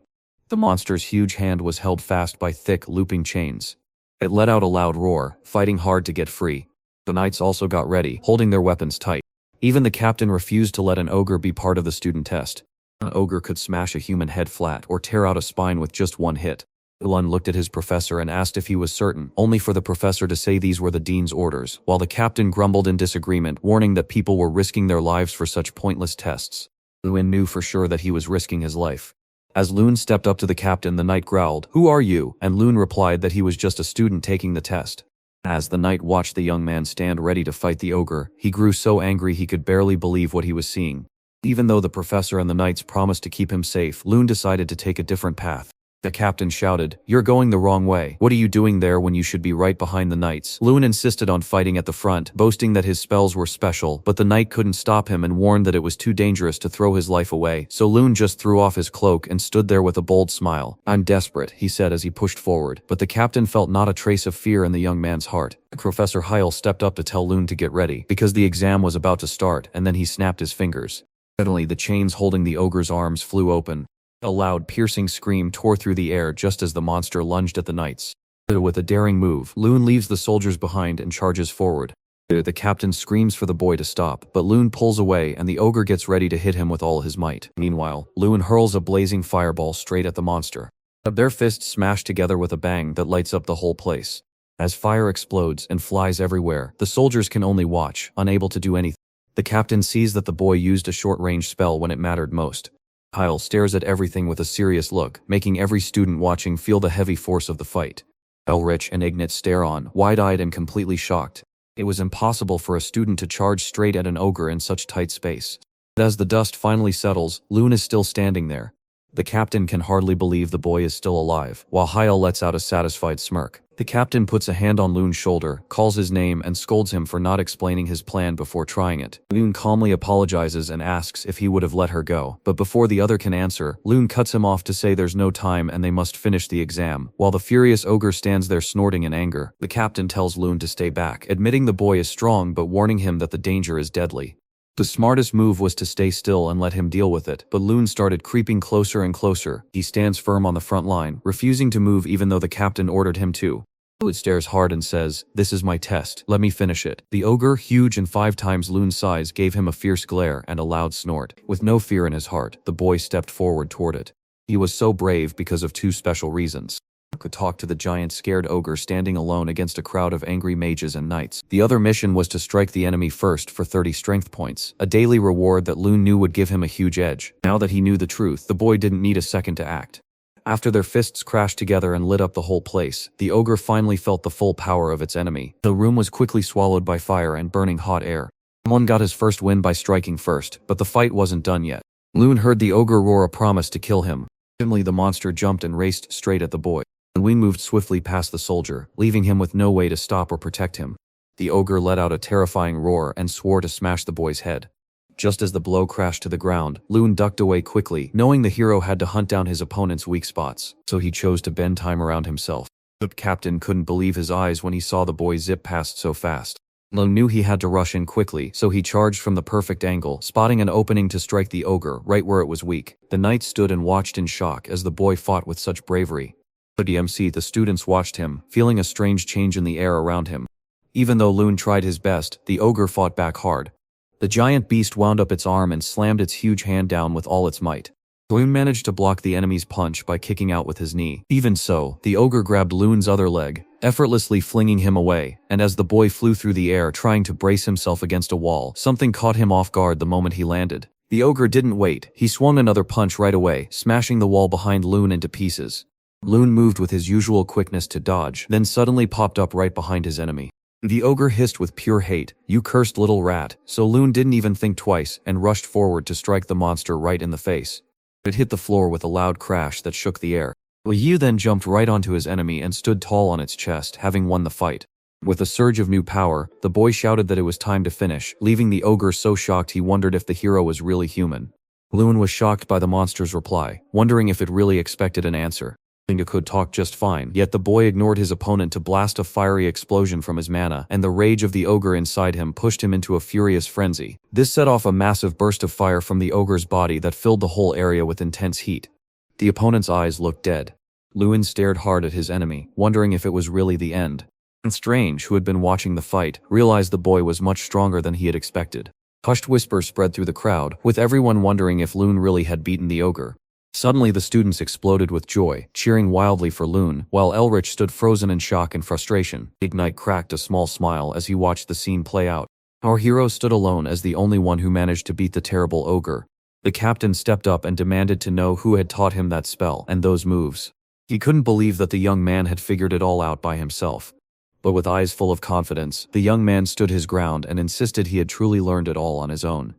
The monster's huge hand was held fast by thick, looping chains. It let out a loud roar, fighting hard to get free. The knights also got ready, holding their weapons tight. Even the captain refused to let an ogre be part of the student test. An ogre could smash a human head flat or tear out a spine with just one hit. Ulan looked at his professor and asked if he was certain, only for the professor to say these were the dean's orders, while the captain grumbled in disagreement, warning that people were risking their lives for such pointless tests. Loon knew for sure that he was risking his life. As Loon stepped up to the captain, the knight growled, "Who are you?" and Loon replied that he was just a student taking the test. As the knight watched the young man stand ready to fight the ogre, he grew so angry he could barely believe what he was seeing. Even though the professor and the knights promised to keep him safe, Loon decided to take a different path. The captain shouted, "You're going the wrong way. What are you doing there when you should be right behind the knights?" Loon insisted on fighting at the front, boasting that his spells were special, but the knight couldn't stop him and warned that it was too dangerous to throw his life away, so Loon just threw off his cloak and stood there with a bold smile. "I'm desperate," he said as he pushed forward, but the captain felt not a trace of fear in the young man's heart. Professor Yahello stepped up to tell Loon to get ready, because the exam was about to start, and then he snapped his fingers. Suddenly, the chains holding the ogre's arms flew open. A loud, piercing scream tore through the air just as the monster lunged at the knights. With a daring move, Loon leaves the soldiers behind and charges forward. The captain screams for the boy to stop, but Loon pulls away and the ogre gets ready to hit him with all his might. Meanwhile, Loon hurls a blazing fireball straight at the monster. Their fists smash together with a bang that lights up the whole place. As fire explodes and flies everywhere, the soldiers can only watch, unable to do anything. The captain sees that the boy used a short-range spell when it mattered most. Kyle stares at everything with a serious look, making every student watching feel the heavy force of the fight. Elrich and Ignat stare on, wide-eyed and completely shocked. It was impossible for a student to charge straight at an ogre in such tight space. But as the dust finally settles, Loon is still standing there. The captain can hardly believe the boy is still alive, while Yahello lets out a satisfied smirk. The captain puts a hand on Loon's shoulder, calls his name and scolds him for not explaining his plan before trying it. Loon calmly apologizes and asks if he would have let her go, but before the other can answer, Loon cuts him off to say there's no time and they must finish the exam. While the furious ogre stands there snorting in anger, the captain tells Loon to stay back, admitting the boy is strong but warning him that the danger is deadly. The smartest move was to stay still and let him deal with it, but Loon started creeping closer and closer. He stands firm on the front line, refusing to move even though the captain ordered him to. It stares hard and says, "This is my test, let me finish it." The ogre, huge and 5 times Loon's size, gave him a fierce glare and a loud snort. With no fear in his heart, the boy stepped forward toward it. He was so brave because of 2 special reasons. Could talk to the giant scared ogre standing alone against a crowd of angry mages and knights. The other mission was to strike the enemy first for 30 strength points, a daily reward that Loon knew would give him a huge edge. Now that he knew the truth, the boy didn't need a second to act. After their fists crashed together and lit up the whole place, the ogre finally felt the full power of its enemy. The room was quickly swallowed by fire and burning hot air. Someone got his first win by striking first, but the fight wasn't done yet. Loon heard the ogre roar a promise to kill him. Suddenly the monster jumped and raced straight at the boy. Loon moved swiftly past the soldier, leaving him with no way to stop or protect him. The ogre let out a terrifying roar and swore to smash the boy's head. Just as the blow crashed to the ground, Loon ducked away quickly, knowing the hero had to hunt down his opponent's weak spots, so he chose to bend time around himself. The captain couldn't believe his eyes when he saw the boy zip past so fast. Loon knew he had to rush in quickly, so he charged from the perfect angle, spotting an opening to strike the ogre right where it was weak. The knight stood and watched in shock as the boy fought with such bravery. At the students watched him, feeling a strange change in the air around him. Even though Loon tried his best, the ogre fought back hard. The giant beast wound up its arm and slammed its huge hand down with all its might. Loon managed to block the enemy's punch by kicking out with his knee. Even so, the ogre grabbed Loon's other leg, effortlessly flinging him away, and as the boy flew through the air trying to brace himself against a wall, something caught him off guard the moment he landed. The ogre didn't wait, he swung another punch right away, smashing the wall behind Loon into pieces. Loon moved with his usual quickness to dodge, then suddenly popped up right behind his enemy. The ogre hissed with pure hate, "You cursed little rat," so Loon didn't even think twice and rushed forward to strike the monster right in the face. It hit the floor with a loud crash that shook the air. Liu then jumped right onto his enemy and stood tall on its chest, having won the fight. With a surge of new power, the boy shouted that it was time to finish, leaving the ogre so shocked he wondered if the hero was really human. Loon was shocked by the monster's reply, wondering if it really expected an answer. It could talk just fine, yet the boy ignored his opponent to blast a fiery explosion from his mana, and the rage of the ogre inside him pushed him into a furious frenzy. This set off a massive burst of fire from the ogre's body that filled the whole area with intense heat. The opponent's eyes looked dead. Loon stared hard at his enemy, wondering if it was really the end. And Strange, who had been watching the fight, realized the boy was much stronger than he had expected. Hushed whispers spread through the crowd, with everyone wondering if Loon really had beaten the ogre. Suddenly the students exploded with joy, cheering wildly for Loon, while Elrich stood frozen in shock and frustration. Ignite cracked a small smile as he watched the scene play out. Our hero stood alone as the only one who managed to beat the terrible ogre. The captain stepped up and demanded to know who had taught him that spell and those moves. He couldn't believe that the young man had figured it all out by himself. But with eyes full of confidence, the young man stood his ground and insisted he had truly learned it all on his own.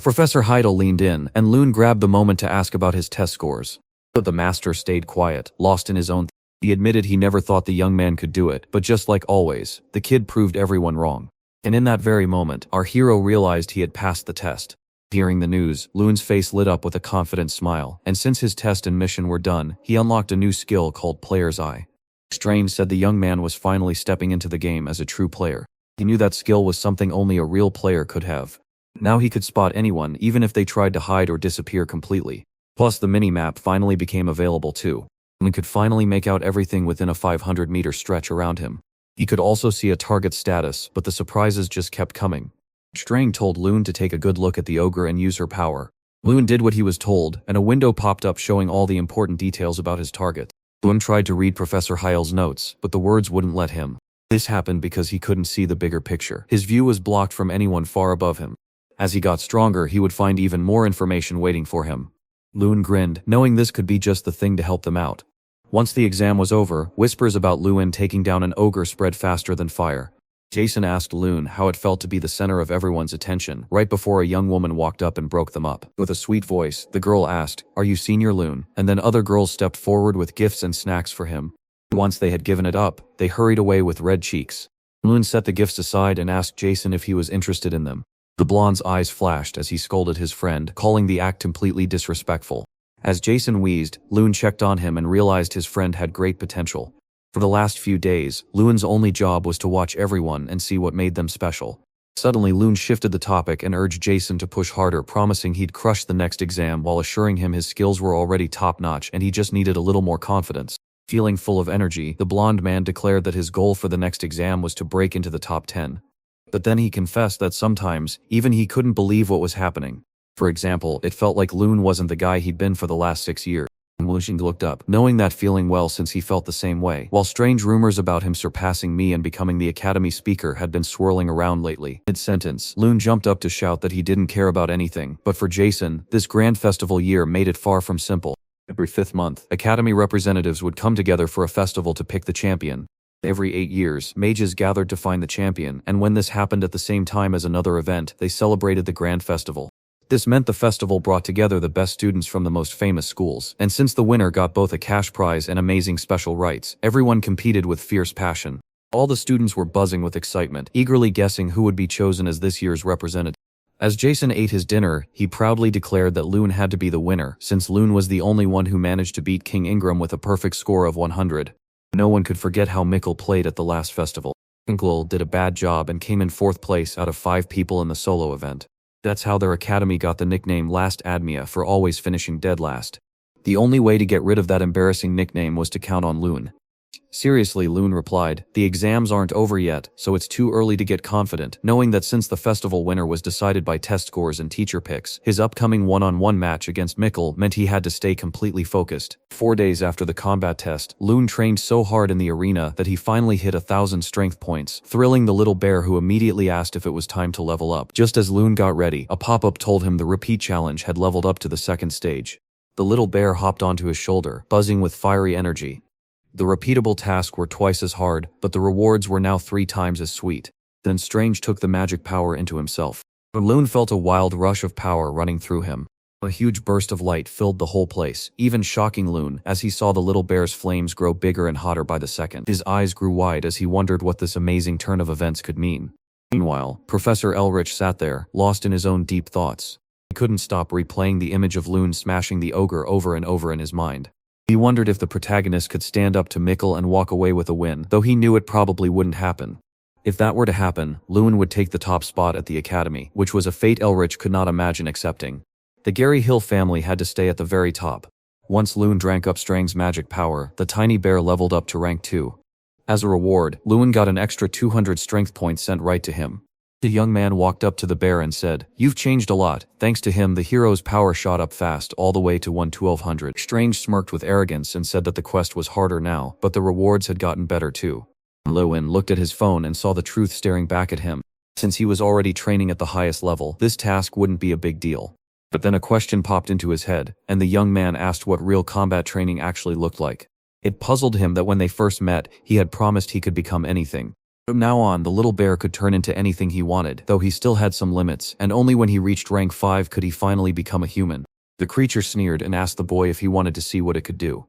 Professor Heidel leaned in, and Loon grabbed the moment to ask about his test scores. But the master stayed quiet, lost in his own He admitted he never thought the young man could do it, but just like always, the kid proved everyone wrong. And in that very moment, our hero realized he had passed the test. Hearing the news, Loon's face lit up with a confident smile, and since his test and mission were done, he unlocked a new skill called Player's Eye. Strange said the young man was finally stepping into the game as a true player. He knew that skill was something only a real player could have. Now he could spot anyone, even if they tried to hide or disappear completely. Plus the mini-map finally became available too. And could finally make out everything within a 500-meter stretch around him. He could also see a target status, but the surprises just kept coming. Strang told Loon to take a good look at the ogre and use her power. Loon did what he was told, and a window popped up showing all the important details about his target. Loon tried to read Professor Heidel's notes, but the words wouldn't let him. This happened because he couldn't see the bigger picture. His view was blocked from anyone far above him. As he got stronger, he would find even more information waiting for him. Loon grinned, knowing this could be just the thing to help them out. Once the exam was over, whispers about Loon taking down an ogre spread faster than fire. Jason asked Loon how it felt to be the center of everyone's attention, right before a young woman walked up and broke them up. With a sweet voice, the girl asked, "Are you Senior Loon?" And then other girls stepped forward with gifts and snacks for him. Once they had given it up, they hurried away with red cheeks. Loon set the gifts aside and asked Jason if he was interested in them. The blonde's eyes flashed as he scolded his friend, calling the act completely disrespectful. As Jason wheezed, Loon checked on him and realized his friend had great potential. For the last few days, Loon's only job was to watch everyone and see what made them special. Suddenly Loon shifted the topic and urged Jason to push harder, promising he'd crush the next exam while assuring him his skills were already top-notch and he just needed a little more confidence. Feeling full of energy, the blonde man declared that his goal for the next exam was to break into the top 10. But then he confessed that sometimes, even he couldn't believe what was happening. For example, it felt like Loon wasn't the guy he'd been for the last 6 years. Wuxing looked up, knowing that feeling well since he felt the same way, while strange rumors about him surpassing me and becoming the academy speaker had been swirling around lately. Mid-sentence, Loon jumped up to shout that he didn't care about anything, but for Jason, this grand festival year made it far from simple. Every 5th month, academy representatives would come together for a festival to pick the champion. Every 8 years, mages gathered to find the champion, and when this happened at the same time as another event, they celebrated the grand festival. This meant the festival brought together the best students from the most famous schools, and since the winner got both a cash prize and amazing special rights, everyone competed with fierce passion. All the students were buzzing with excitement, eagerly guessing who would be chosen as this year's representative. As Jason ate his dinner, he proudly declared that Loon had to be the winner, since Loon was the only one who managed to beat King Ingram with a perfect score of 100. No one could forget how Mikkel played at the last festival. Inkl did a bad job and came in 4th place out of 5 people in the solo event. That's how their academy got the nickname Last Admia for always finishing dead last. The only way to get rid of that embarrassing nickname was to count on Loon. Seriously, Loon replied, the exams aren't over yet, so it's too early to get confident, knowing that since the festival winner was decided by test scores and teacher picks, his upcoming one-on-one match against Mikkel meant he had to stay completely focused. 4 days after the combat test, Loon trained so hard in the arena that he finally hit 1,000 strength points, thrilling the little bear who immediately asked if it was time to level up. Just as Loon got ready, a pop-up told him the repeat challenge had leveled up to the 2nd stage. The little bear hopped onto his shoulder, buzzing with fiery energy. The repeatable tasks were twice as hard, but the rewards were now 3 times as sweet. Then Strange took the magic power into himself. Loon felt a wild rush of power running through him. A huge burst of light filled the whole place, even shocking Loon as he saw the little bear's flames grow bigger and hotter by the second. His eyes grew wide as he wondered what this amazing turn of events could mean. Meanwhile, Professor Elrich sat there, lost in his own deep thoughts. He couldn't stop replaying the image of Loon smashing the ogre over and over in his mind. He wondered if the protagonist could stand up to Mikkel and walk away with a win, though he knew it probably wouldn't happen. If that were to happen, Loon would take the top spot at the academy, which was a fate Elrich could not imagine accepting. The Gary Hill family had to stay at the very top. Once Loon drank up Strang's magic power, the tiny bear leveled up to rank 2. As a reward, Loon got an extra 200 strength points sent right to him. The young man walked up to the bear and said, "You've changed a lot." Thanks to him, the hero's power shot up fast, all the way to 1200. Strange smirked with arrogance and said that the quest was harder now, but the rewards had gotten better too. Loon looked at his phone and saw the truth staring back at him. Since he was already training at the highest level, this task wouldn't be a big deal. But then a question popped into his head, and the young man asked what real combat training actually looked like. It puzzled him that when they first met, he had promised he could become anything. From now on, the little bear could turn into anything he wanted, though he still had some limits, and only when he reached rank 5 could he finally become a human. The creature sneered and asked the boy if he wanted to see what it could do.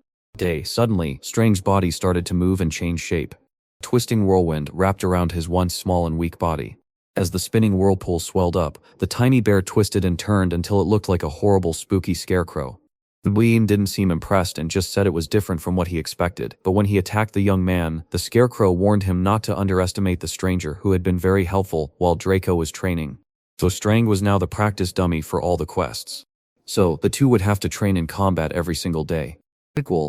Suddenly, Strange's body started to move and change shape. A twisting whirlwind wrapped around his once small and weak body. As the spinning whirlpool swelled up, the tiny bear twisted and turned until it looked like a horrible, spooky scarecrow. The being didn't seem impressed and just said it was different from what he expected, but when he attacked the young man, the scarecrow warned him not to underestimate the stranger who had been very helpful while Draco was training. So Strange was now the practice dummy for all the quests. So, the two would have to train in combat every single day.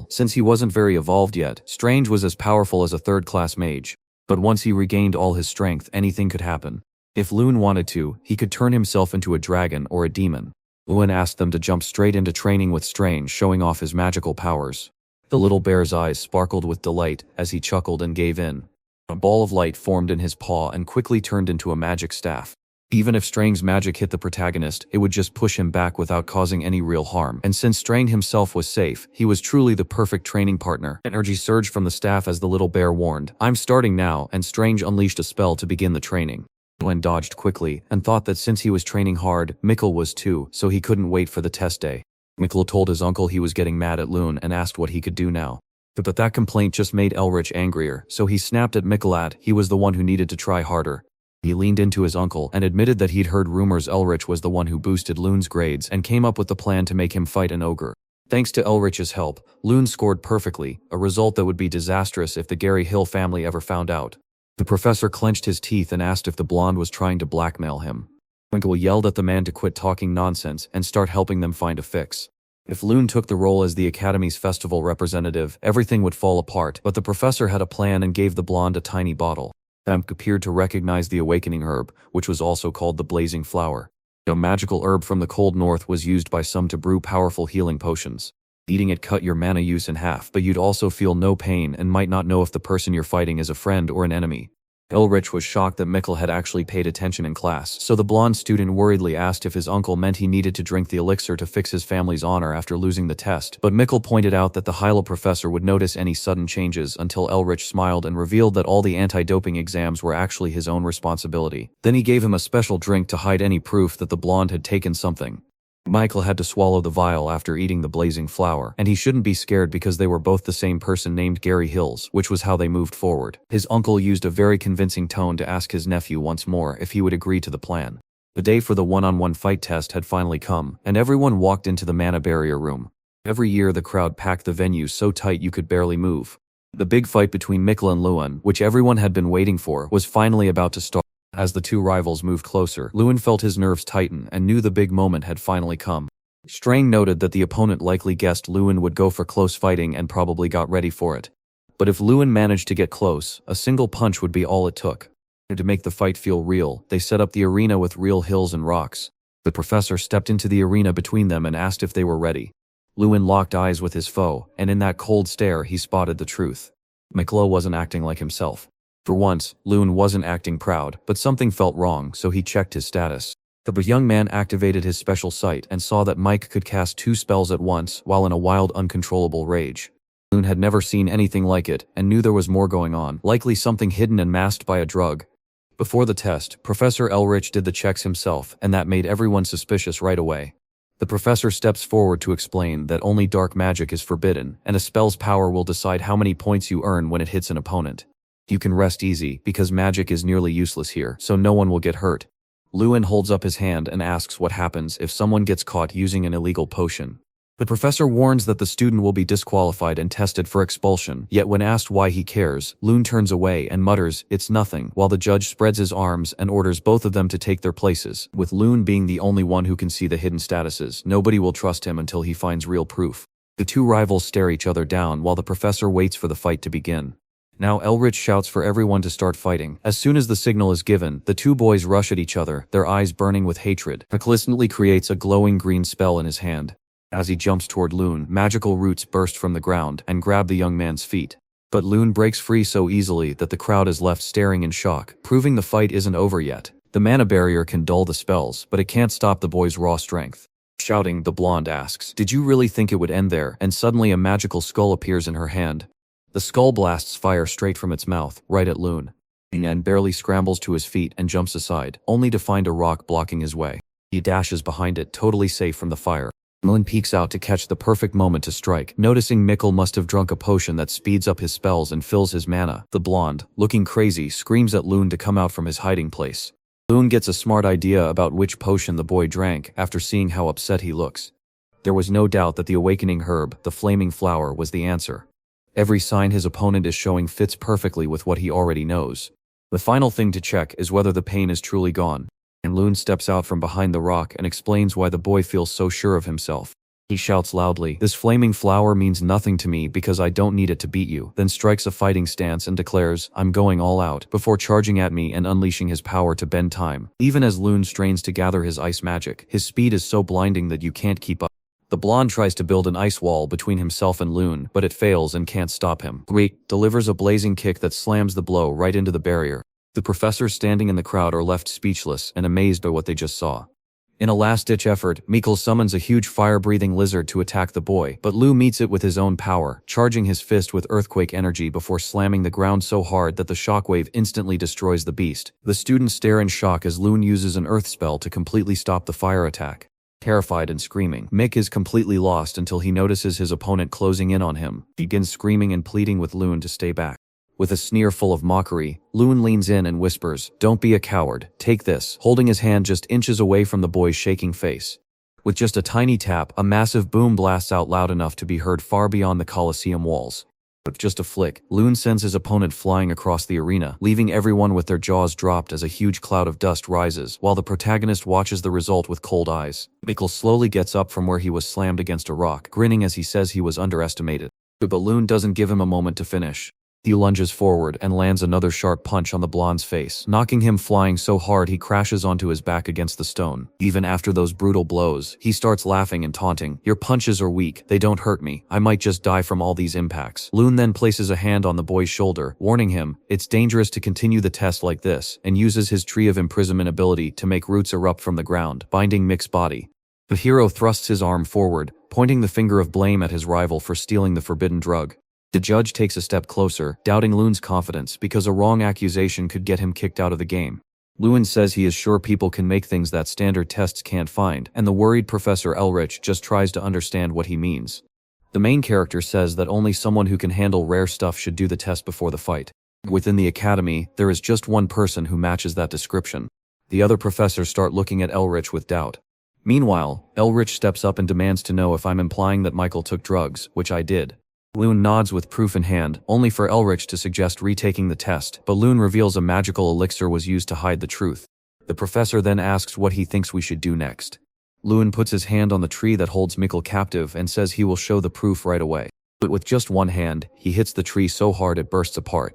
Since he wasn't very evolved yet, Strange was as powerful as a third-class mage. But once he regained all his strength, anything could happen. If Loon wanted to, he could turn himself into a dragon or a demon. Loon asked them to jump straight into training with Strange, showing off his magical powers. The little bear's eyes sparkled with delight as he chuckled and gave in. A ball of light formed in his paw and quickly turned into a magic staff. Even if Strange's magic hit the protagonist, it would just push him back without causing any real harm. And since Strange himself was safe, he was truly the perfect training partner. Energy surged from the staff as the little bear warned, "I'm starting now," and Strange unleashed a spell to begin the training. Loon dodged quickly and thought that since he was training hard, Mikkel was too, so he couldn't wait for the test day. Mikkel told his uncle he was getting mad at Loon and asked what he could do now. But that complaint just made Elrich angrier, so he snapped at Mikkel. He was the one who needed to try harder. He leaned into his uncle and admitted that he'd heard rumors Elrich was the one who boosted Loon's grades and came up with the plan to make him fight an ogre. Thanks to Elrich's help, Loon scored perfectly, a result that would be disastrous if the Gary Hill family ever found out. The professor clenched his teeth and asked if the blonde was trying to blackmail him. Twinkle yelled at the man to quit talking nonsense and start helping them find a fix. If Loon took the role as the Academy's festival representative, everything would fall apart, but the professor had a plan and gave the blonde a tiny bottle. Amp appeared to recognize the awakening herb, which was also called the blazing flower. A magical herb from the cold north was used by some to brew powerful healing potions. Eating it cut your mana use in half, but you'd also feel no pain and might not know if the person you're fighting is a friend or an enemy. Elrich was shocked that Mikkel had actually paid attention in class, so the blonde student worriedly asked if his uncle meant he needed to drink the elixir to fix his family's honor after losing the test, but Mikkel pointed out that the Hyla professor would notice any sudden changes until Elrich smiled and revealed that all the anti-doping exams were actually his own responsibility. Then he gave him a special drink to hide any proof that the blonde had taken something. Michael had to swallow the vial after eating the blazing flower, and he shouldn't be scared because they were both the same person named Gary Hills, which was how they moved forward. His uncle used a very convincing tone to ask his nephew once more if he would agree to the plan. The day for the one-on-one fight test had finally come, and everyone walked into the mana barrier room. Every year the crowd packed the venue so tight you could barely move. The big fight between Mikkel and Lewin, which everyone had been waiting for, was finally about to start. As the two rivals moved closer, Lewin felt his nerves tighten and knew the big moment had finally come. Strang noted that the opponent likely guessed Lewin would go for close fighting and probably got ready for it. But if Lewin managed to get close, a single punch would be all it took. To make the fight feel real, they set up the arena with real hills and rocks. The professor stepped into the arena between them and asked if they were ready. Lewin locked eyes with his foe, and in that cold stare he spotted the truth. Mikkel wasn't acting like himself. For once, Lewin wasn't acting proud, but something felt wrong, so he checked his status. The young man activated his special sight and saw that Mike could cast 2 spells at once while in a wild, uncontrollable rage. Lewin had never seen anything like it and knew there was more going on, likely something hidden and masked by a drug. Before the test, Professor Elrich did the checks himself, and that made everyone suspicious right away. The professor steps forward to explain that only dark magic is forbidden, and a spell's power will decide how many points you earn when it hits an opponent. You can rest easy, because magic is nearly useless here, so no one will get hurt. Lewin holds up his hand and asks what happens if someone gets caught using an illegal potion. The professor warns that the student will be disqualified and tested for expulsion, yet when asked why he cares, Lewin turns away and mutters, "It's nothing," while the judge spreads his arms and orders both of them to take their places. With Lewin being the only one who can see the hidden statuses, nobody will trust him until he finds real proof. The two rivals stare each other down while the professor waits for the fight to begin. Now Elrich shouts for everyone to start fighting. As soon as the signal is given, the two boys rush at each other, their eyes burning with hatred. Mikkel instantly creates a glowing green spell in his hand. As he jumps toward Lewin, magical roots burst from the ground and grab the young man's feet. But Lewin breaks free so easily that the crowd is left staring in shock, proving the fight isn't over yet. The mana barrier can dull the spells, but it can't stop the boy's raw strength. Shouting, the blonde asks, "Did you really think it would end there?" And suddenly a magical skull appears in her hand. The skull blasts fire straight from its mouth, right at Lewin. And barely scrambles to his feet and jumps aside, only to find a rock blocking his way. He dashes behind it, totally safe from the fire. Lewin peeks out to catch the perfect moment to strike, noticing Mikkel must have drunk a potion that speeds up his spells and fills his mana. The blonde, looking crazy, screams at Lewin to come out from his hiding place. Lewin gets a smart idea about which potion the boy drank after seeing how upset he looks. There was no doubt that the awakening herb, the flaming flower, was the answer. Every sign his opponent is showing fits perfectly with what he already knows. The final thing to check is whether the pain is truly gone. And Lewin steps out from behind the rock and explains why the boy feels so sure of himself. He shouts loudly, "This flaming flower means nothing to me because I don't need it to beat you," then strikes a fighting stance and declares, "I'm going all out," before charging at me and unleashing his power to bend time. Even as Lewin strains to gather his ice magic, his speed is so blinding that you can't keep up. The blonde tries to build an ice wall between himself and Lewin, but it fails and can't stop him. Great delivers a blazing kick that slams the blow right into the barrier. The professors standing in the crowd are left speechless and amazed by what they just saw. In a last-ditch effort, Mikkel summons a huge fire-breathing lizard to attack the boy, but Lewin meets it with his own power, charging his fist with earthquake energy before slamming the ground so hard that the shockwave instantly destroys the beast. The students stare in shock as Lewin uses an earth spell to completely stop the fire attack. Terrified and screaming, Mick is completely lost until he notices his opponent closing in on him. He begins screaming and pleading with Lewin to stay back. With a sneer full of mockery, Lewin leans in and whispers, "Don't be a coward, take this," holding his hand just inches away from the boy's shaking face. With just a tiny tap, a massive boom blasts out loud enough to be heard far beyond the Colosseum walls. With just a flick, Lewin sends his opponent flying across the arena, leaving everyone with their jaws dropped as a huge cloud of dust rises, while the protagonist watches the result with cold eyes. Mikkel slowly gets up from where he was slammed against a rock, grinning as he says he was underestimated. But Lewin doesn't give him a moment to finish. He lunges forward and lands another sharp punch on the blonde's face, knocking him flying so hard he crashes onto his back against the stone. Even after those brutal blows, he starts laughing and taunting, "Your punches are weak, they don't hurt me, I might just die from all these impacts." Lewin then places a hand on the boy's shoulder, warning him, it's dangerous to continue the test like this, and uses his Tree of Imprisonment ability to make roots erupt from the ground, binding Mick's body. The hero thrusts his arm forward, pointing the finger of blame at his rival for stealing the forbidden drug. The judge takes a step closer, doubting Lewin's confidence because a wrong accusation could get him kicked out of the game. Lewin says he is sure people can make things that standard tests can't find, and the worried Professor Elrich just tries to understand what he means. The main character says that only someone who can handle rare stuff should do the test before the fight. Within the academy, there is just one person who matches that description. The other professors start looking at Elrich with doubt. Meanwhile, Elrich steps up and demands to know if I'm implying that Michael took drugs, which I did. Loon nods with proof in hand, only for Elrich to suggest retaking the test, but Loon reveals a magical elixir was used to hide the truth. The professor then asks what he thinks we should do next. Loon puts his hand on the tree that holds Mikkel captive and says he will show the proof right away. But with just one hand, he hits the tree so hard it bursts apart.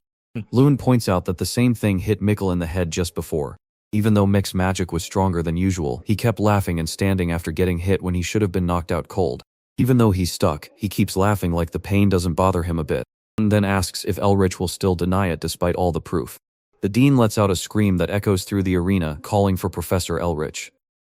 Loon points out that the same thing hit Mikkel in the head just before. Even though Mick's magic was stronger than usual, he kept laughing and standing after getting hit when he should have been knocked out cold. Even though he's stuck, he keeps laughing like the pain doesn't bother him a bit, and then asks if Elrich will still deny it despite all the proof. The dean lets out a scream that echoes through the arena, calling for Professor Elrich.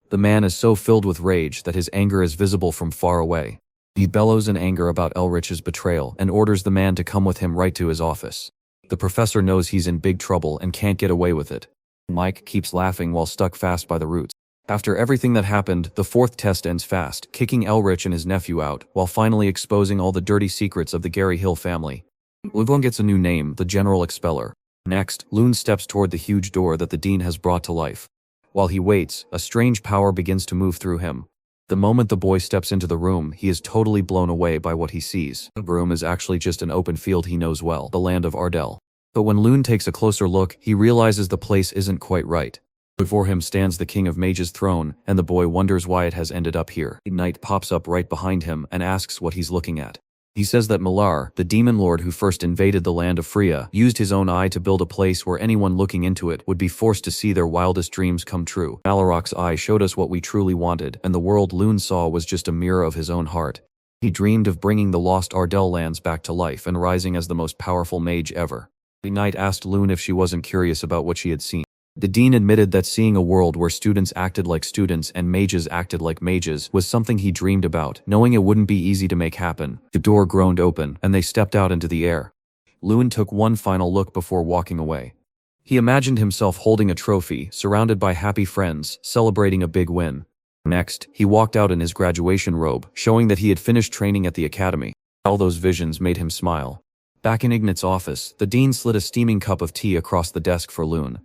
The man is so filled with rage that his anger is visible from far away. He bellows in anger about Elrich's betrayal and orders the man to come with him right to his office. The professor knows he's in big trouble and can't get away with it. Mike keeps laughing while stuck fast by the roots. After everything that happened, the fourth test ends fast, kicking Elrich and his nephew out, while finally exposing all the dirty secrets of the Gary Hill family. Loon gets a new name, the General Expeller. Next, Loon steps toward the huge door that the dean has brought to life. While he waits, a strange power begins to move through him. The moment the boy steps into the room, he is totally blown away by what he sees. The room is actually just an open field he knows well, the land of Ardell. But when Loon takes a closer look, he realizes the place isn't quite right. Before him stands the King of Mage's throne, and the boy wonders why it has ended up here. A knight pops up right behind him and asks what he's looking at. He says that Malar, the demon lord who first invaded the land of Freya, used his own eye to build a place where anyone looking into it would be forced to see their wildest dreams come true. Malarok's eye showed us what we truly wanted, and the world Loon saw was just a mirror of his own heart. He dreamed of bringing the lost Ardell lands back to life and rising as the most powerful mage ever. The knight asked Loon if she wasn't curious about what she had seen. The dean admitted that seeing a world where students acted like students and mages acted like mages was something he dreamed about, knowing it wouldn't be easy to make happen. The door groaned open, and they stepped out into the air. Loon took one final look before walking away. He imagined himself holding a trophy, surrounded by happy friends, celebrating a big win. Next, he walked out in his graduation robe, showing that he had finished training at the academy. All those visions made him smile. Back in Ignat's office, the dean slid a steaming cup of tea across the desk for Loon.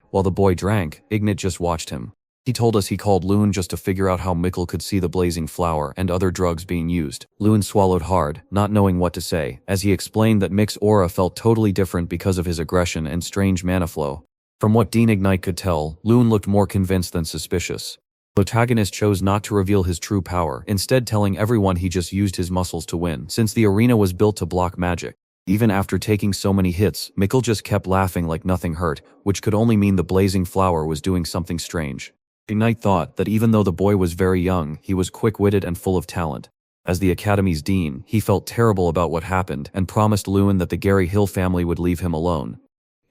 While the boy drank, Ignat just watched him. He told us he called Loon just to figure out how Mikkel could see the blazing flower and other drugs being used. Loon swallowed hard, not knowing what to say, as he explained that Mick's aura felt totally different because of his aggression and strange mana flow. From what Dean Ignite could tell, Loon looked more convinced than suspicious. Protagonist chose not to reveal his true power, instead telling everyone he just used his muscles to win, since the arena was built to block magic. Even after taking so many hits, Mikkel just kept laughing like nothing hurt, which could only mean the blazing flower was doing something strange. Ignite thought that even though the boy was very young, he was quick-witted and full of talent. As the academy's dean, he felt terrible about what happened and promised Loon that the Gary Hill family would leave him alone.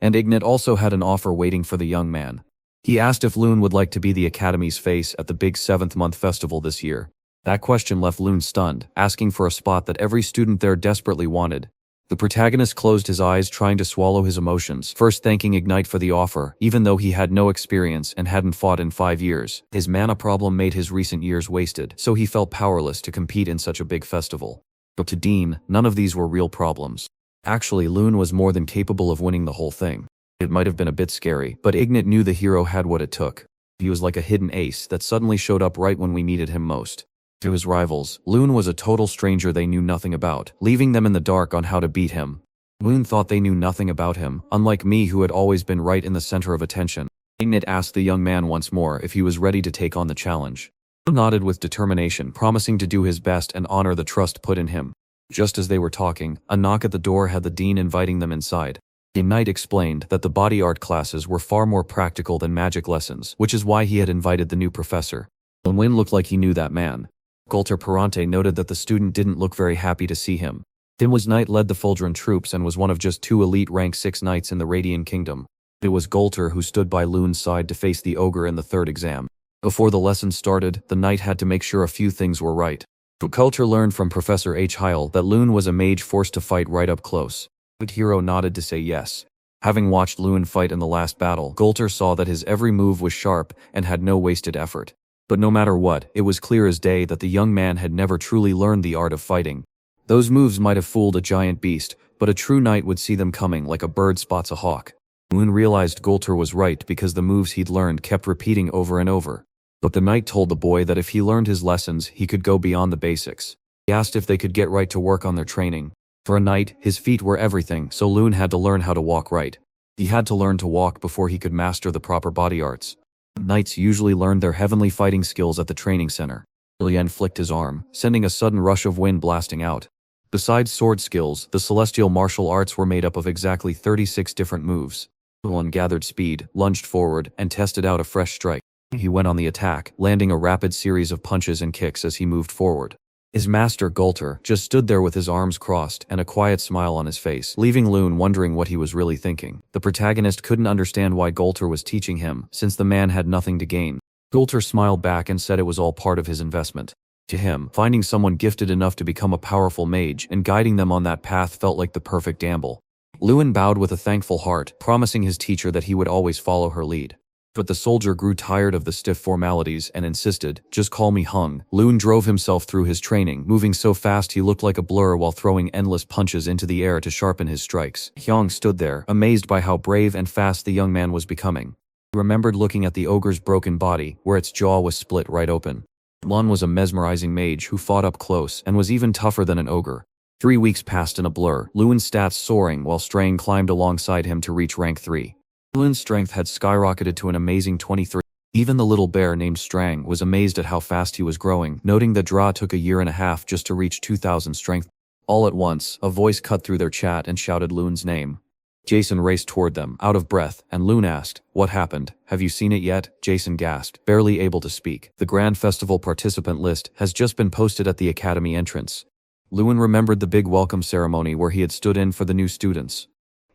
And Ignat also had an offer waiting for the young man. He asked if Loon would like to be the academy's face at the big 7th month festival this year. That question left Loon stunned, asking for a spot that every student there desperately wanted. The protagonist closed his eyes trying to swallow his emotions, first thanking Ignite for the offer, even though he had no experience and hadn't fought in 5 years. His mana problem made his recent years wasted, so he felt powerless to compete in such a big festival. But to Dean, none of these were real problems. Actually, Loon was more than capable of winning the whole thing. It might have been a bit scary, but Ignat knew the hero had what it took. He was like a hidden ace that suddenly showed up right when we needed him most. To his rivals, Loon was a total stranger they knew nothing about, leaving them in the dark on how to beat him. Loon thought they knew nothing about him, unlike me who had always been right in the center of attention. Ignat asked the young man once more if he was ready to take on the challenge. Loon nodded with determination, promising to do his best and honor the trust put in him. Just as they were talking, a knock at the door had the dean inviting them inside. Ignite explained that the body art classes were far more practical than magic lessons, which is why he had invited the new professor. Win looked like he knew that man. Golter Perante noted that the student didn't look very happy to see him. Dimwas Knight led the Fulgrin troops and was one of just 2 elite rank 6 knights in the Radiant Kingdom. It was Golter who stood by Loon's side to face the ogre in the 3rd exam. Before the lesson started, the knight had to make sure a few things were right. Golter learned from Professor H. Heil that Loon was a mage forced to fight right up close. The hero nodded to say yes. Having watched Loon fight in the last battle, Golter saw that his every move was sharp and had no wasted effort. But no matter what, it was clear as day that the young man had never truly learned the art of fighting. Those moves might have fooled a giant beast, but a true knight would see them coming like a bird spots a hawk. Loon realized Gulter was right because the moves he'd learned kept repeating over and over. But the knight told the boy that if he learned his lessons, he could go beyond the basics. He asked if they could get right to work on their training. For a knight, his feet were everything, so Loon had to learn how to walk right. He had to learn to walk before he could master the proper body arts. Knights usually learned their heavenly fighting skills at the training center. Lien flicked his arm, sending a sudden rush of wind blasting out. Besides sword skills, the celestial martial arts were made up of exactly 36 different moves. Lien gathered speed, lunged forward, and tested out a fresh strike. He went on the attack, landing a rapid series of punches and kicks as he moved forward. His master, Gulter, just stood there with his arms crossed and a quiet smile on his face, leaving Loon wondering what he was really thinking. The protagonist couldn't understand why Gulter was teaching him, since the man had nothing to gain. Gulter smiled back and said it was all part of his investment. To him, finding someone gifted enough to become a powerful mage and guiding them on that path felt like the perfect gamble. Loon bowed with a thankful heart, promising his teacher that he would always follow her lead. But the soldier grew tired of the stiff formalities and insisted, "Just call me Hung." Loon drove himself through his training, moving so fast he looked like a blur while throwing endless punches into the air to sharpen his strikes. Hyung stood there, amazed by how brave and fast the young man was becoming. He remembered looking at the ogre's broken body, where its jaw was split right open. Lun was a mesmerizing mage who fought up close and was even tougher than an ogre. 3 weeks passed in a blur, Loon's stats soaring while Strang climbed alongside him to reach rank 3. Loon's strength had skyrocketed to an amazing 23. Even the little bear named Strang was amazed at how fast he was growing, noting that Dra took a year and a half just to reach 2,000 strength. All at once, a voice cut through their chat and shouted Loon's name. Jason raced toward them, out of breath, and Loon asked, "What happened? Have you seen it yet?" Jason gasped, barely able to speak. "The Grand Festival participant list has just been posted at the academy entrance." Loon remembered the big welcome ceremony where he had stood in for the new students.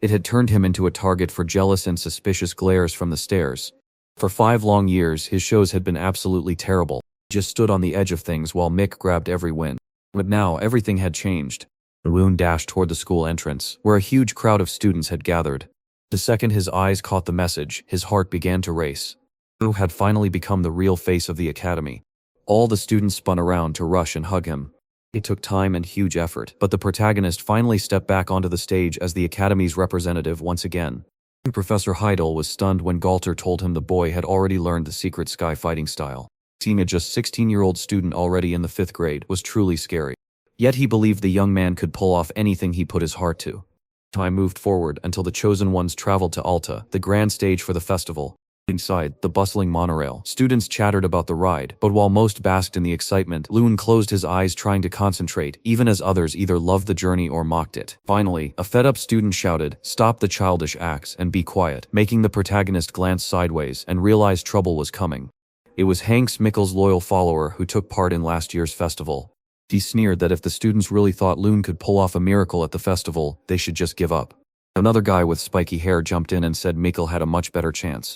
It had turned him into a target for jealous and suspicious glares from the stairs. For 5 long years, his shows had been absolutely terrible. He just stood on the edge of things while Mick grabbed every win. But now, everything had changed. Loon dashed toward the school entrance, where a huge crowd of students had gathered. The second his eyes caught the message, his heart began to race. Loon had finally become the real face of the academy. All the students spun around to rush and hug him. It took time and huge effort, but the protagonist finally stepped back onto the stage as the Academy's representative once again. Professor Heidel was stunned when Galter told him the boy had already learned the secret sky fighting style. Seeing a just 16-year-old student already in the 5th grade was truly scary. Yet he believed the young man could pull off anything he put his heart to. Time moved forward until the chosen ones traveled to Alta, the grand stage for the festival. Inside the bustling monorail, students chattered about the ride, but while most basked in the excitement, Loon closed his eyes trying to concentrate, even as others either loved the journey or mocked it. Finally, a fed-up student shouted, "Stop the childish acts and be quiet," making the protagonist glance sideways and realize trouble was coming. It was Hanks Mickle's loyal follower who took part in last year's festival. He sneered that if the students really thought Loon could pull off a miracle at the festival, they should just give up. Another guy with spiky hair jumped in and said Mickle had a much better chance.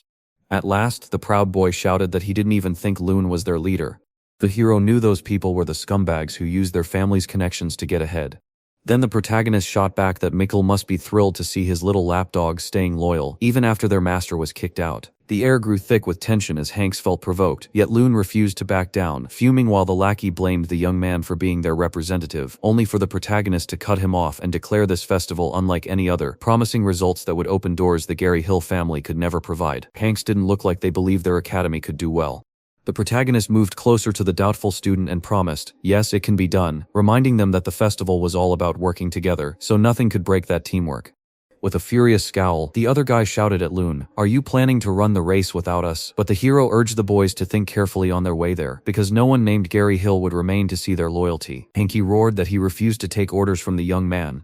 At last, the proud boy shouted that he didn't even think Loon was their leader. The hero knew those people were the scumbags who used their family's connections to get ahead. Then the protagonist shot back that Mickle must be thrilled to see his little lapdog staying loyal, even after their master was kicked out. The air grew thick with tension as Hanks felt provoked, yet Loon refused to back down, fuming while the lackey blamed the young man for being their representative, only for the protagonist to cut him off and declare this festival unlike any other, promising results that would open doors the Gary Hill family could never provide. Hanks didn't look like they believed their academy could do well. The protagonist moved closer to the doubtful student and promised, "Yes, it can be done," reminding them that the festival was all about working together, so nothing could break that teamwork. With a furious scowl, the other guy shouted at Loon, "Are you planning to run the race without us?" But the hero urged the boys to think carefully on their way there, because no one named Gary Hill would remain to see their loyalty. Hanky roared that he refused to take orders from the young man.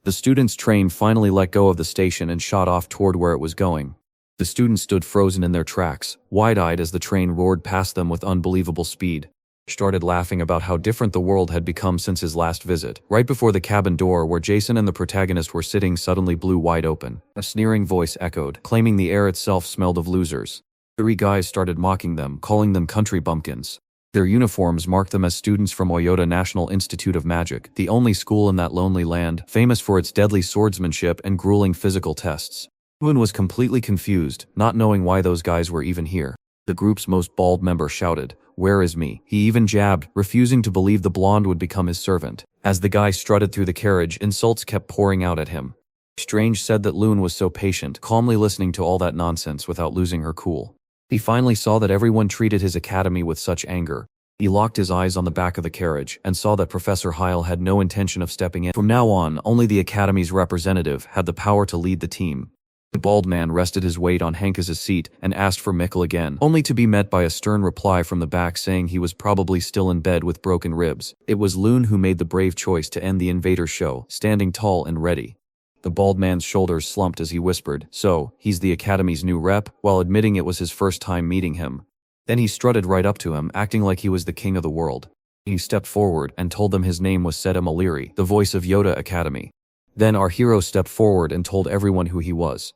The student's train finally let go of the station and shot off toward where it was going. The students stood frozen in their tracks, wide-eyed as the train roared past them with unbelievable speed. Started laughing about how different the world had become since his last visit. Right before the cabin door where Jason and the protagonist were sitting suddenly blew wide open. A sneering voice echoed, claiming the air itself smelled of losers. 3 guys started mocking them, calling them country bumpkins. Their uniforms marked them as students from Oyota National Institute of Magic, the only school in that lonely land, famous for its deadly swordsmanship and grueling physical tests. Loon was completely confused, not knowing why those guys were even here. The group's most bald member shouted, "Where is me?" He even jabbed, refusing to believe the blonde would become his servant. As the guy strutted through the carriage, insults kept pouring out at him. Strange said that Loon was so patient, calmly listening to all that nonsense without losing her cool. He finally saw that everyone treated his academy with such anger. He locked his eyes on the back of the carriage and saw that Professor Heil had no intention of stepping in. From now on, only the academy's representative had the power to lead the team. The bald man rested his weight on Hank's seat and asked for Mikkel again, only to be met by a stern reply from the back saying he was probably still in bed with broken ribs. It was Loon who made the brave choice to end the invader show, standing tall and ready. The bald man's shoulders slumped as he whispered, "So, he's the academy's new rep," while admitting it was his first time meeting him. Then he strutted right up to him, acting like he was the king of the world. He stepped forward and told them his name was Seda Maliri, the voice of Yoda Academy. Then our hero stepped forward and told everyone who he was.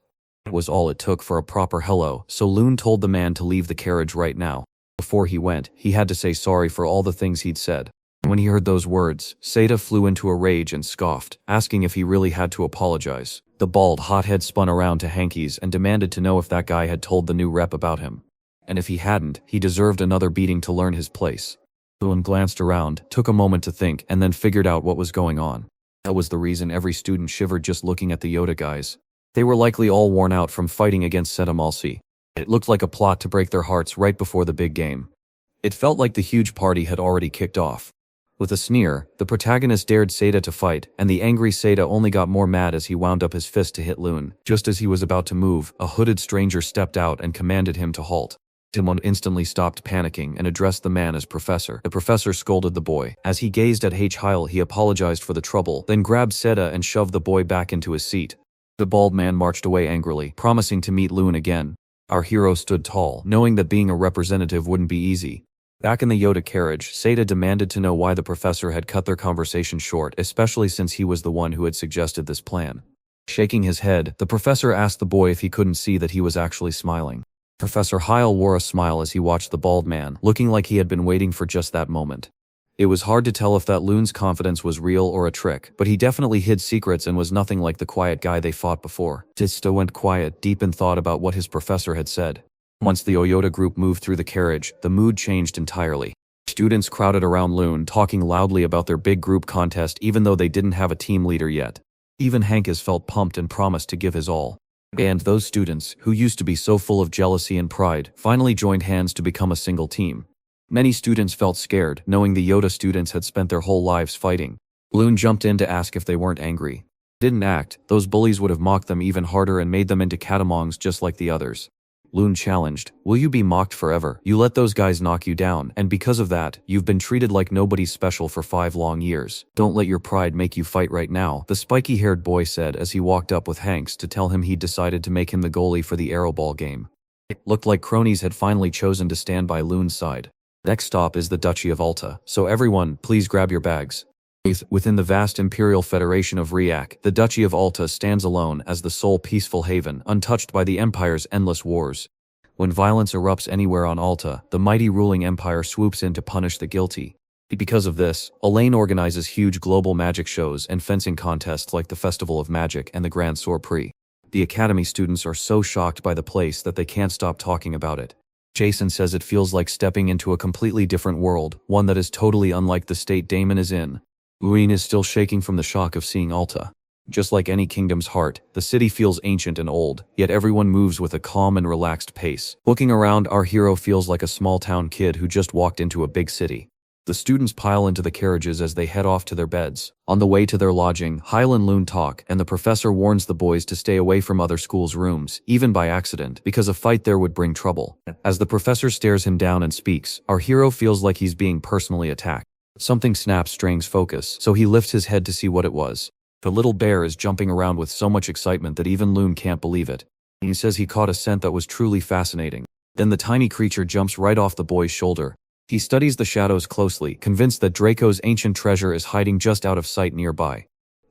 It was all it took for a proper hello, so Loon told the man to leave the carriage right now. Before he went, he had to say sorry for all the things he'd said. When he heard those words, Seda flew into a rage and scoffed, asking if he really had to apologize. The bald hothead spun around to Hanky's and demanded to know if that guy had told the new rep about him. And if he hadn't, he deserved another beating to learn his place. Loon glanced around, took a moment to think, and then figured out what was going on. That was the reason every student shivered just looking at the Yoda guys. They were likely all worn out from fighting against Seda Malsi. It looked like a plot to break their hearts right before the big game. It felt like the huge party had already kicked off. With a sneer, the protagonist dared Seda to fight, and the angry Seda only got more mad as he wound up his fist to hit Loon. Just as he was about to move, a hooded stranger stepped out and commanded him to halt. Timon instantly stopped panicking and addressed the man as Professor. The professor scolded the boy. As he gazed at Heil, he apologized for the trouble, then grabbed Seda and shoved the boy back into his seat. The bald man marched away angrily, promising to meet Loon again. Our hero stood tall, knowing that being a representative wouldn't be easy. Back in the Yoda carriage, Seda demanded to know why the professor had cut their conversation short, especially since he was the one who had suggested this plan. Shaking his head, the professor asked the boy if he couldn't see that he was actually smiling. Professor Heil wore a smile as he watched the bald man, looking like he had been waiting for just that moment. It was hard to tell if that Loon's confidence was real or a trick, but he definitely hid secrets and was nothing like the quiet guy they fought before. Tista went quiet, deep in thought about what his professor had said. Once the Oyota group moved through the carriage, the mood changed entirely. Students crowded around Loon, talking loudly about their big group contest even though they didn't have a team leader yet. Even Hankes felt pumped and promised to give his all. And those students, who used to be so full of jealousy and pride, finally joined hands to become a single team. Many students felt scared, knowing the Yoda students had spent their whole lives fighting. Loon jumped in to ask if they weren't angry. Didn't act, those bullies would have mocked them even harder and made them into catamongs just like the others. Loon challenged, "Will you be mocked forever? You let those guys knock you down, and because of that, you've been treated like nobody special for 5 long years. Don't let your pride make you fight right now," the spiky-haired boy said as he walked up with Hanks to tell him he'd decided to make him the goalie for the Arrowball game. It looked like cronies had finally chosen to stand by Loon's side. Next stop is the Duchy of Alta, so everyone, please grab your bags. Within the vast Imperial Federation of Riak, the Duchy of Alta stands alone as the sole peaceful haven, untouched by the Empire's endless wars. When violence erupts anywhere on Alta, the mighty ruling empire swoops in to punish the guilty. Because of this, Elaine organizes huge global magic shows and fencing contests like the Festival of Magic and the Grand Sort Prix. The Academy students are so shocked by the place that they can't stop talking about it. Jason says it feels like stepping into a completely different world, one that is totally unlike the state Damon is in. Uin is still shaking from the shock of seeing Alta. Just like any kingdom's heart, the city feels ancient and old, yet everyone moves with a calm and relaxed pace. Looking around, our hero feels like a small-town kid who just walked into a big city. The students pile into the carriages as they head off to their beds. On the way to their lodging, Heil and Loon talk, and the professor warns the boys to stay away from other schools' rooms, even by accident, because a fight there would bring trouble. As the professor stares him down and speaks, our hero feels like he's being personally attacked. Something snaps Strang's focus, so he lifts his head to see what it was. The little bear is jumping around with so much excitement that even Loon can't believe it. He says he caught a scent that was truly fascinating. Then the tiny creature jumps right off the boy's shoulder. He studies the shadows closely, convinced that Draco's ancient treasure is hiding just out of sight nearby.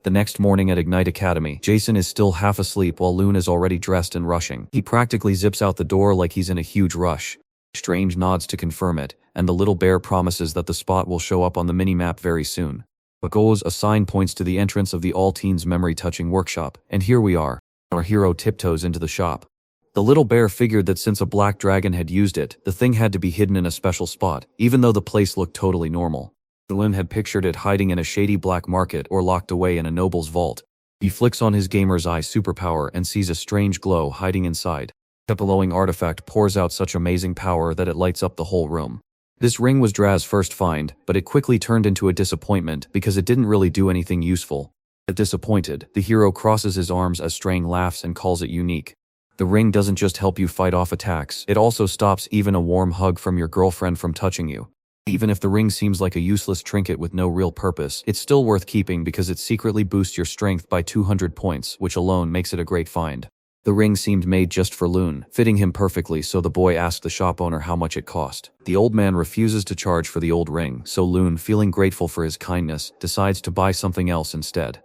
The next morning at Ignite Academy, Jason is still half asleep while Loon is already dressed and rushing. He practically zips out the door like he's in a huge rush. Strange nods to confirm it, and the little bear promises that the spot will show up on the mini-map very soon. Bago's a sign points to the entrance of the all-teens memory-touching workshop, and here we are. Our hero tiptoes into the shop. The little bear figured that since a black dragon had used it, the thing had to be hidden in a special spot, even though the place looked totally normal. Lynn had pictured it hiding in a shady black market or locked away in a noble's vault. He flicks on his gamer's eye superpower and sees a strange glow hiding inside. The glowing artifact pours out such amazing power that it lights up the whole room. This ring was Draz's first find, but it quickly turned into a disappointment because it didn't really do anything useful. Disappointed, the hero crosses his arms as Strang laughs and calls it unique. The ring doesn't just help you fight off attacks, it also stops even a warm hug from your girlfriend from touching you. Even if the ring seems like a useless trinket with no real purpose, it's still worth keeping because it secretly boosts your strength by 200 points, which alone makes it a great find. The ring seemed made just for Loon, fitting him perfectly, so the boy asked the shop owner how much it cost. The old man refuses to charge for the old ring, so Loon, feeling grateful for his kindness, decides to buy something else instead.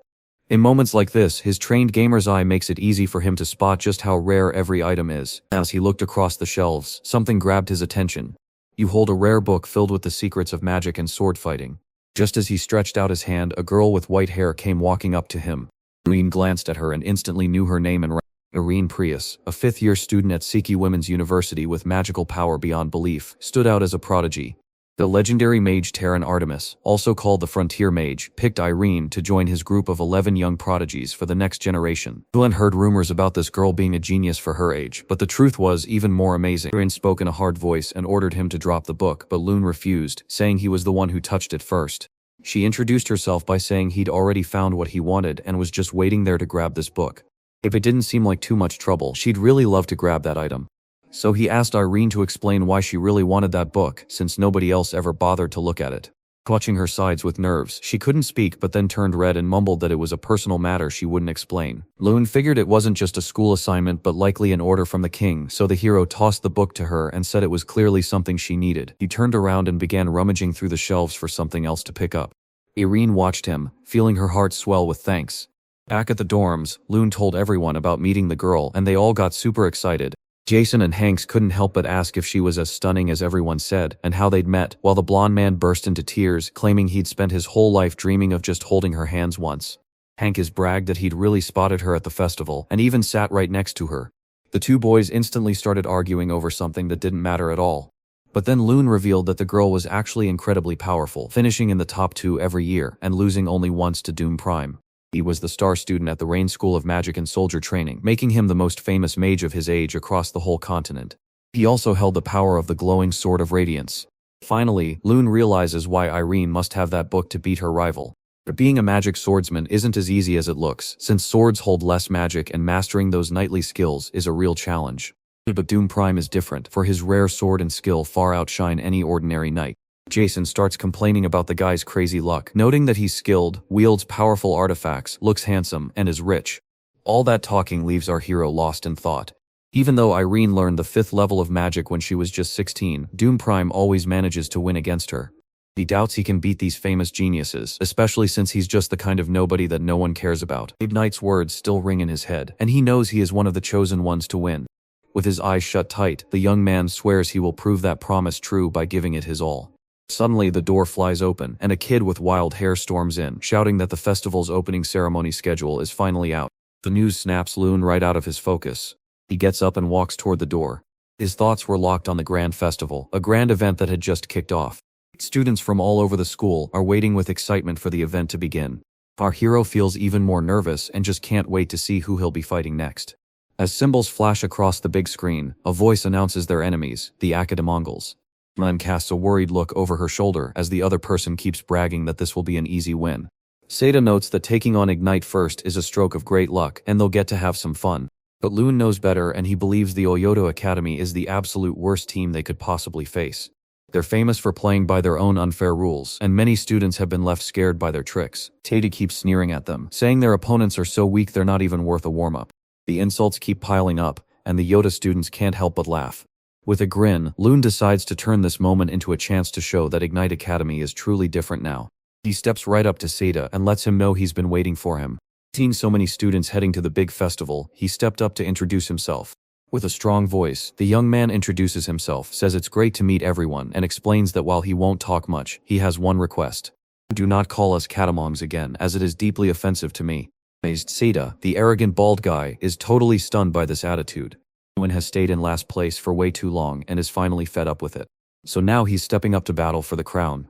In moments like this, his trained gamer's eye makes it easy for him to spot just how rare every item is. As he looked across the shelves, something grabbed his attention. You hold a rare book filled with the secrets of magic and sword fighting. Just as he stretched out his hand, a girl with white hair came walking up to him. Irene glanced at her and instantly knew her name and rank. Irene Prius, a fifth-year student at Siki Women's University with magical power beyond belief, stood out as a prodigy. The legendary mage Terran Artemis, also called the Frontier Mage, picked Irene to join his group of 11 young prodigies for the next generation. Glenn heard rumors about this girl being a genius for her age, but the truth was even more amazing. Irene spoke in a hard voice and ordered him to drop the book, but Loon refused, saying he was the one who touched it first. She introduced herself by saying he'd already found what he wanted and was just waiting there to grab this book. If it didn't seem like too much trouble, she'd really love to grab that item. So he asked Irene to explain why she really wanted that book, since nobody else ever bothered to look at it. Clutching her sides with nerves, she couldn't speak but then turned red and mumbled that it was a personal matter she wouldn't explain. Loon figured it wasn't just a school assignment but likely an order from the king, so the hero tossed the book to her and said it was clearly something she needed. He turned around and began rummaging through the shelves for something else to pick up. Irene watched him, feeling her heart swell with thanks. Back at the dorms, Loon told everyone about meeting the girl and they all got super excited. Jason and Hanks couldn't help but ask if she was as stunning as everyone said and how they'd met, while the blonde man burst into tears, claiming he'd spent his whole life dreaming of just holding her hands once. Hank bragged that he'd really spotted her at the festival and even sat right next to her. The two boys instantly started arguing over something that didn't matter at all. But then Loon revealed that the girl was actually incredibly powerful, finishing in the top 2 every year and losing only once to Doom Prime. He was the star student at the Rain School of Magic and Soldier Training, making him the most famous mage of his age across the whole continent. He also held the power of the glowing Sword of Radiance. Finally, Loon realizes why Irene must have that book to beat her rival. But being a magic swordsman isn't as easy as it looks, since swords hold less magic and mastering those knightly skills is a real challenge. But Doom Prime is different, for his rare sword and skill far outshine any ordinary knight. Jason starts complaining about the guy's crazy luck, noting that he's skilled, wields powerful artifacts, looks handsome, and is rich. All that talking leaves our hero lost in thought. Even though Irene learned the 5th level of magic when she was just 16, Doom Prime always manages to win against her. He doubts he can beat these famous geniuses, especially since he's just the kind of nobody that no one cares about. Ignite's words still ring in his head, and he knows he is one of the chosen ones to win. With his eyes shut tight, the young man swears he will prove that promise true by giving it his all. Suddenly the door flies open, and a kid with wild hair storms in, shouting that the festival's opening ceremony schedule is finally out. The news snaps Loon right out of his focus. He gets up and walks toward the door. His thoughts were locked on the grand festival, a grand event that had just kicked off. Students from all over the school are waiting with excitement for the event to begin. Our hero feels even more nervous and just can't wait to see who he'll be fighting next. As symbols flash across the big screen, a voice announces their enemies, the Academongols. Man casts a worried look over her shoulder as the other person keeps bragging that this will be an easy win. Seda notes that taking on Ignite first is a stroke of great luck and they'll get to have some fun. But Loon knows better and he believes the Oyoto Academy is the absolute worst team they could possibly face. They're famous for playing by their own unfair rules, and many students have been left scared by their tricks. Teda keeps sneering at them, saying their opponents are so weak they're not even worth a warm-up. The insults keep piling up, and the Yota students can't help but laugh. With a grin, Loon decides to turn this moment into a chance to show that Ignite Academy is truly different now. He steps right up to Seda and lets him know he's been waiting for him. Seeing so many students heading to the big festival, he stepped up to introduce himself. With a strong voice, the young man introduces himself, says it's great to meet everyone, and explains that while he won't talk much, he has one request. Do not call us catamongs again, as it is deeply offensive to me. Amazed Seda, the arrogant bald guy, is totally stunned by this attitude. Loon has stayed in last place for way too long and is finally fed up with it. So now he's stepping up to battle for the crown.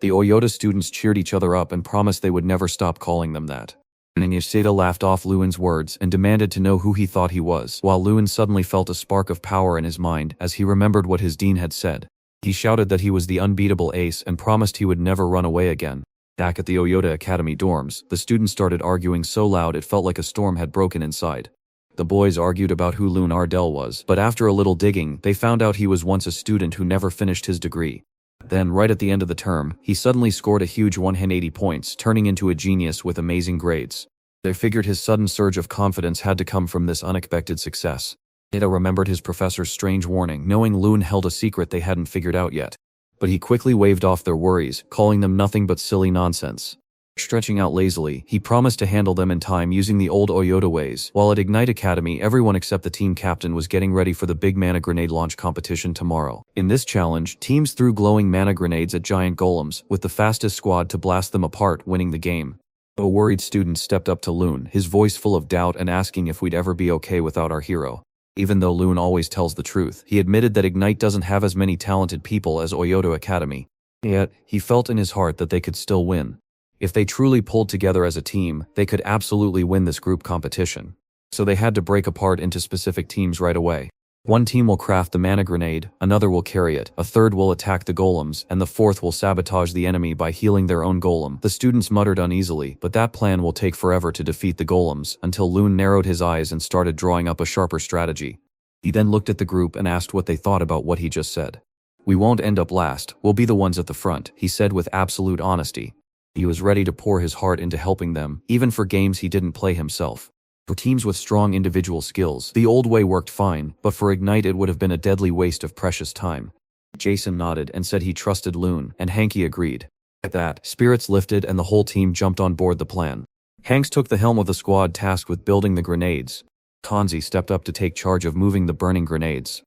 The Oyota students cheered each other up and promised they would never stop calling them that. And Seda laughed off Lewin's words and demanded to know who he thought he was, while Lewin suddenly felt a spark of power in his mind as he remembered what his dean had said. He shouted that he was the unbeatable ace and promised he would never run away again. Back at the Oyota Academy dorms, the students started arguing so loud it felt like a storm had broken inside. The boys argued about who Lune Ardell was, but after a little digging, they found out he was once a student who never finished his degree. Then, right at the end of the term, he suddenly scored a huge 180 points, turning into a genius with amazing grades. They figured his sudden surge of confidence had to come from this unexpected success. Ida remembered his professor's strange warning, knowing Lune held a secret they hadn't figured out yet. But he quickly waved off their worries, calling them nothing but silly nonsense. Stretching out lazily, he promised to handle them in time using the old Oyota ways. While at Ignite Academy, everyone except the team captain was getting ready for the big mana grenade launch competition tomorrow. In this challenge, teams threw glowing mana grenades at giant golems, with the fastest squad to blast them apart winning the game. A worried student stepped up to Lune, his voice full of doubt and asking if we'd ever be okay without our hero. Even though Lune always tells the truth, he admitted that Ignite doesn't have as many talented people as Oyota Academy. Yet, he felt in his heart that they could still win. If they truly pulled together as a team, they could absolutely win this group competition. So they had to break apart into specific teams right away. One team will craft the mana grenade, another will carry it, a third will attack the golems, and the fourth will sabotage the enemy by healing their own golem. The students muttered uneasily, but that plan will take forever to defeat the golems, until Lune narrowed his eyes and started drawing up a sharper strategy. He then looked at the group and asked what they thought about what he just said. "We won't end up last, we'll be the ones at the front," he said with absolute honesty. He was ready to pour his heart into helping them, even for games he didn't play himself. For teams with strong individual skills, the old way worked fine, but for Ignite it would have been a deadly waste of precious time. Jason nodded and said he trusted Lune, and Hanky agreed. At that, spirits lifted and the whole team jumped on board the plan. Hanks took the helm of the squad tasked with building the grenades. Kanzi stepped up to take charge of moving the burning grenades.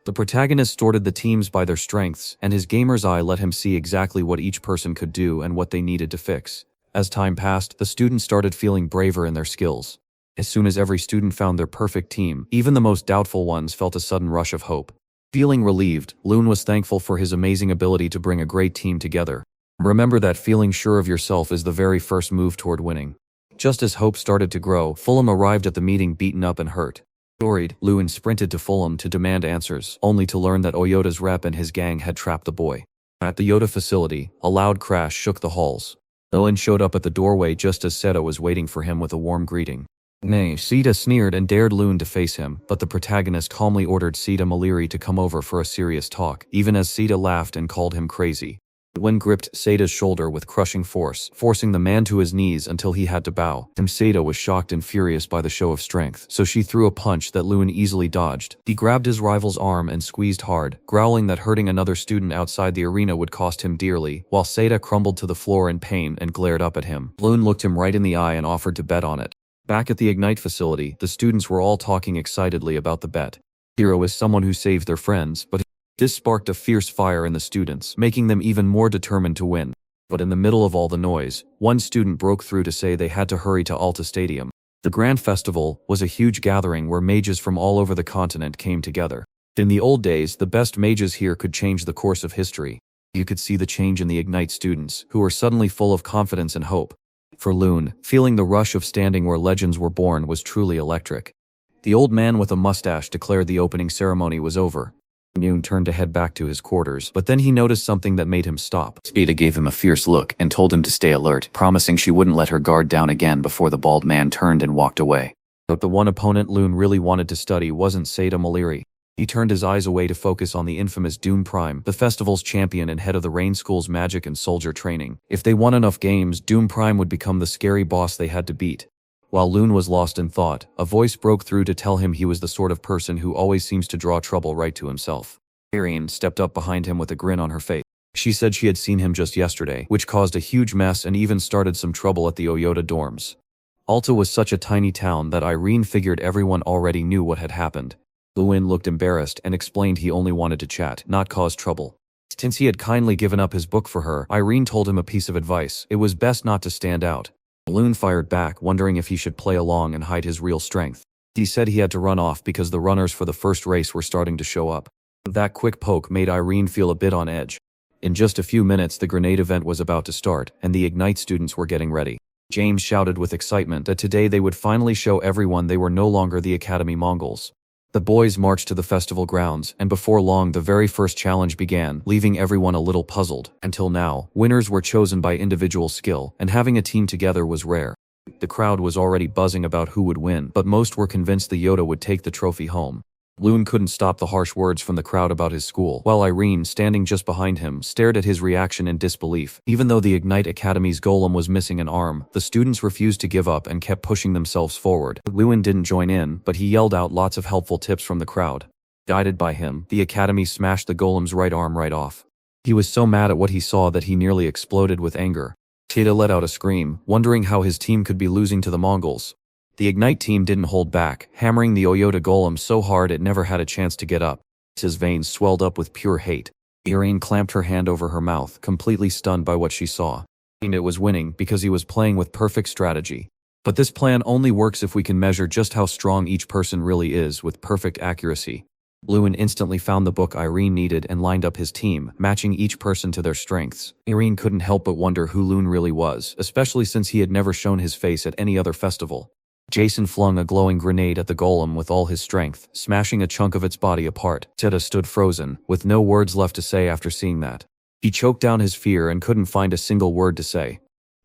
The protagonist sorted the teams by their strengths, and his gamer's eye let him see exactly what each person could do and what they needed to fix. As time passed, the students started feeling braver in their skills. As soon as every student found their perfect team, even the most doubtful ones felt a sudden rush of hope. Feeling relieved, Lune was thankful for his amazing ability to bring a great team together. Remember that feeling sure of yourself is the very first move toward winning. Just as hope started to grow, Fulham arrived at the meeting beaten up and hurt. Worried, Lewin sprinted to Fulham to demand answers, only to learn that Oyota's rep and his gang had trapped the boy. At the Yoda facility, a loud crash shook the halls. Owen showed up at the doorway just as Seta was waiting for him with a warm greeting. Nay, Seta sneered and dared Lune to face him, but the protagonist calmly ordered Seta Maliri to come over for a serious talk, even as Seta laughed and called him crazy. Lune gripped Seta's shoulder with crushing force, forcing the man to his knees until he had to bow. Seta was shocked and furious by the show of strength, so she threw a punch that Lune easily dodged. He grabbed his rival's arm and squeezed hard, growling that hurting another student outside the arena would cost him dearly, while Seta crumbled to the floor in pain and glared up at him. Lune looked him right in the eye and offered to bet on it. Back at the Ignite facility, the students were all talking excitedly about the bet. Hero is someone who saves their friends, but this sparked a fierce fire in the students, making them even more determined to win. But in the middle of all the noise, one student broke through to say they had to hurry to Alta Stadium. The Grand Festival was a huge gathering where mages from all over the continent came together. In the old days, the best mages here could change the course of history. You could see the change in the Ignite students, who were suddenly full of confidence and hope. For Lune, feeling the rush of standing where legends were born was truly electric. The old man with a mustache declared the opening ceremony was over. Lune turned to head back to his quarters, but then he noticed something that made him stop. Spada gave him a fierce look and told him to stay alert, promising she wouldn't let her guard down again before the bald man turned and walked away. But the one opponent Lune really wanted to study wasn't Seta Maliri. He turned his eyes away to focus on the infamous Doom Prime, the festival's champion and head of the Rain School's magic and soldier training. If they won enough games, Doom Prime would become the scary boss they had to beat. While Lune was lost in thought, a voice broke through to tell him he was the sort of person who always seems to draw trouble right to himself. Ariane stepped up behind him with a grin on her face. She said she had seen him just yesterday, which caused a huge mess and even started some trouble at the Oyota dorms. Alta was such a tiny town that Irene figured everyone already knew what had happened. Lewin looked embarrassed and explained he only wanted to chat, not cause trouble. Since he had kindly given up his book for her, Irene told him a piece of advice: it was best not to stand out. Lune fired back, wondering if he should play along and hide his real strength. He said he had to run off because the runners for the first race were starting to show up. That quick poke made Irene feel a bit on edge. In just a few minutes, the grenade event was about to start, and the Ignite students were getting ready. James shouted with excitement that today they would finally show everyone they were no longer the Academy Mongols. The boys marched to the festival grounds, and before long the very first challenge began, leaving everyone a little puzzled. Until now, winners were chosen by individual skill, and having a team together was rare. The crowd was already buzzing about who would win, but most were convinced the Yoda would take the trophy home. Loon couldn't stop the harsh words from the crowd about his school, while Irene, standing just behind him, stared at his reaction in disbelief. Even though the Ignite Academy's golem was missing an arm, the students refused to give up and kept pushing themselves forward. Lewin didn't join in, but he yelled out lots of helpful tips from the crowd. Guided by him, the Academy smashed the golem's right arm right off. He was so mad at what he saw that he nearly exploded with anger. Tata let out a scream, wondering how his team could be losing to the Mongols. The Ignite team didn't hold back, hammering the Oyota golem so hard it never had a chance to get up. His veins swelled up with pure hate. Irene clamped her hand over her mouth, completely stunned by what she saw. It was winning because he was playing with perfect strategy. But this plan only works if we can measure just how strong each person really is with perfect accuracy. Lewin instantly found the book Irene needed and lined up his team, matching each person to their strengths. Irene couldn't help but wonder who Loon really was, especially since he had never shown his face at any other festival. Jason flung a glowing grenade at the golem with all his strength, smashing a chunk of its body apart. Teta stood frozen, with no words left to say after seeing that. He choked down his fear and couldn't find a single word to say.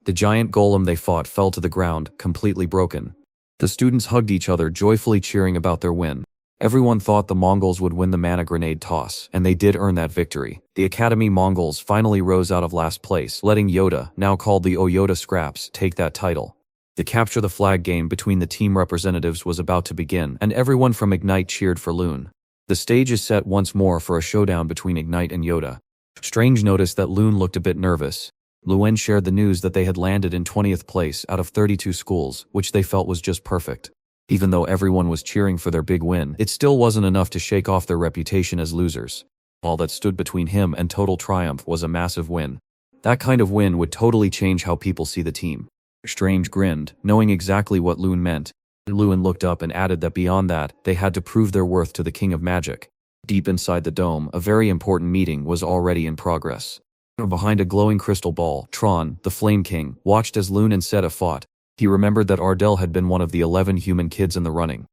The giant golem they fought fell to the ground, completely broken. The students hugged each other, joyfully cheering about their win. Everyone thought the Mongols would win the mana grenade toss, and they did earn that victory. The Academy Mongols finally rose out of last place, letting Yoda, now called the Oyota Scraps, take that title. The capture the flag game between the team representatives was about to begin, and everyone from Ignite cheered for Loon. The stage is set once more for a showdown between Ignite and Yoda. Strange noticed that Loon looked a bit nervous. Luen shared the news that they had landed in 20th place out of 32 schools, which they felt was just perfect. Even though everyone was cheering for their big win, it still wasn't enough to shake off their reputation as losers. All that stood between him and total triumph was a massive win. That kind of win would totally change how people see the team. Strange grinned, knowing exactly what Loon meant. Lewin looked up and added that beyond that, they had to prove their worth to the King of Magic. Deep inside the dome, a very important meeting was already in progress. Behind a glowing crystal ball, Tron, the Flame King, watched as Loon and Seta fought. He remembered that Ardell had been one of the 11 human kids in the running.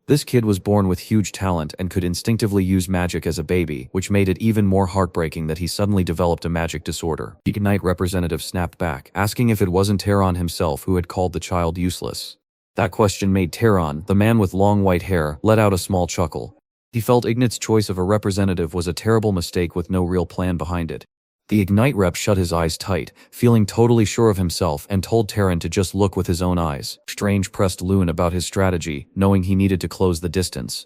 This kid was born with huge talent and could instinctively use magic as a baby, which made it even more heartbreaking that he suddenly developed a magic disorder. The Ignite representative snapped back, asking if it wasn't Terran himself who had called the child useless. That question made Terran, the man with long white hair, let out a small chuckle. He felt Ignite's choice of a representative was a terrible mistake with no real plan behind it. The Ignite rep shut his eyes tight, feeling totally sure of himself, and told Terran to just look with his own eyes. Strange pressed Loon about his strategy, knowing he needed to close the distance.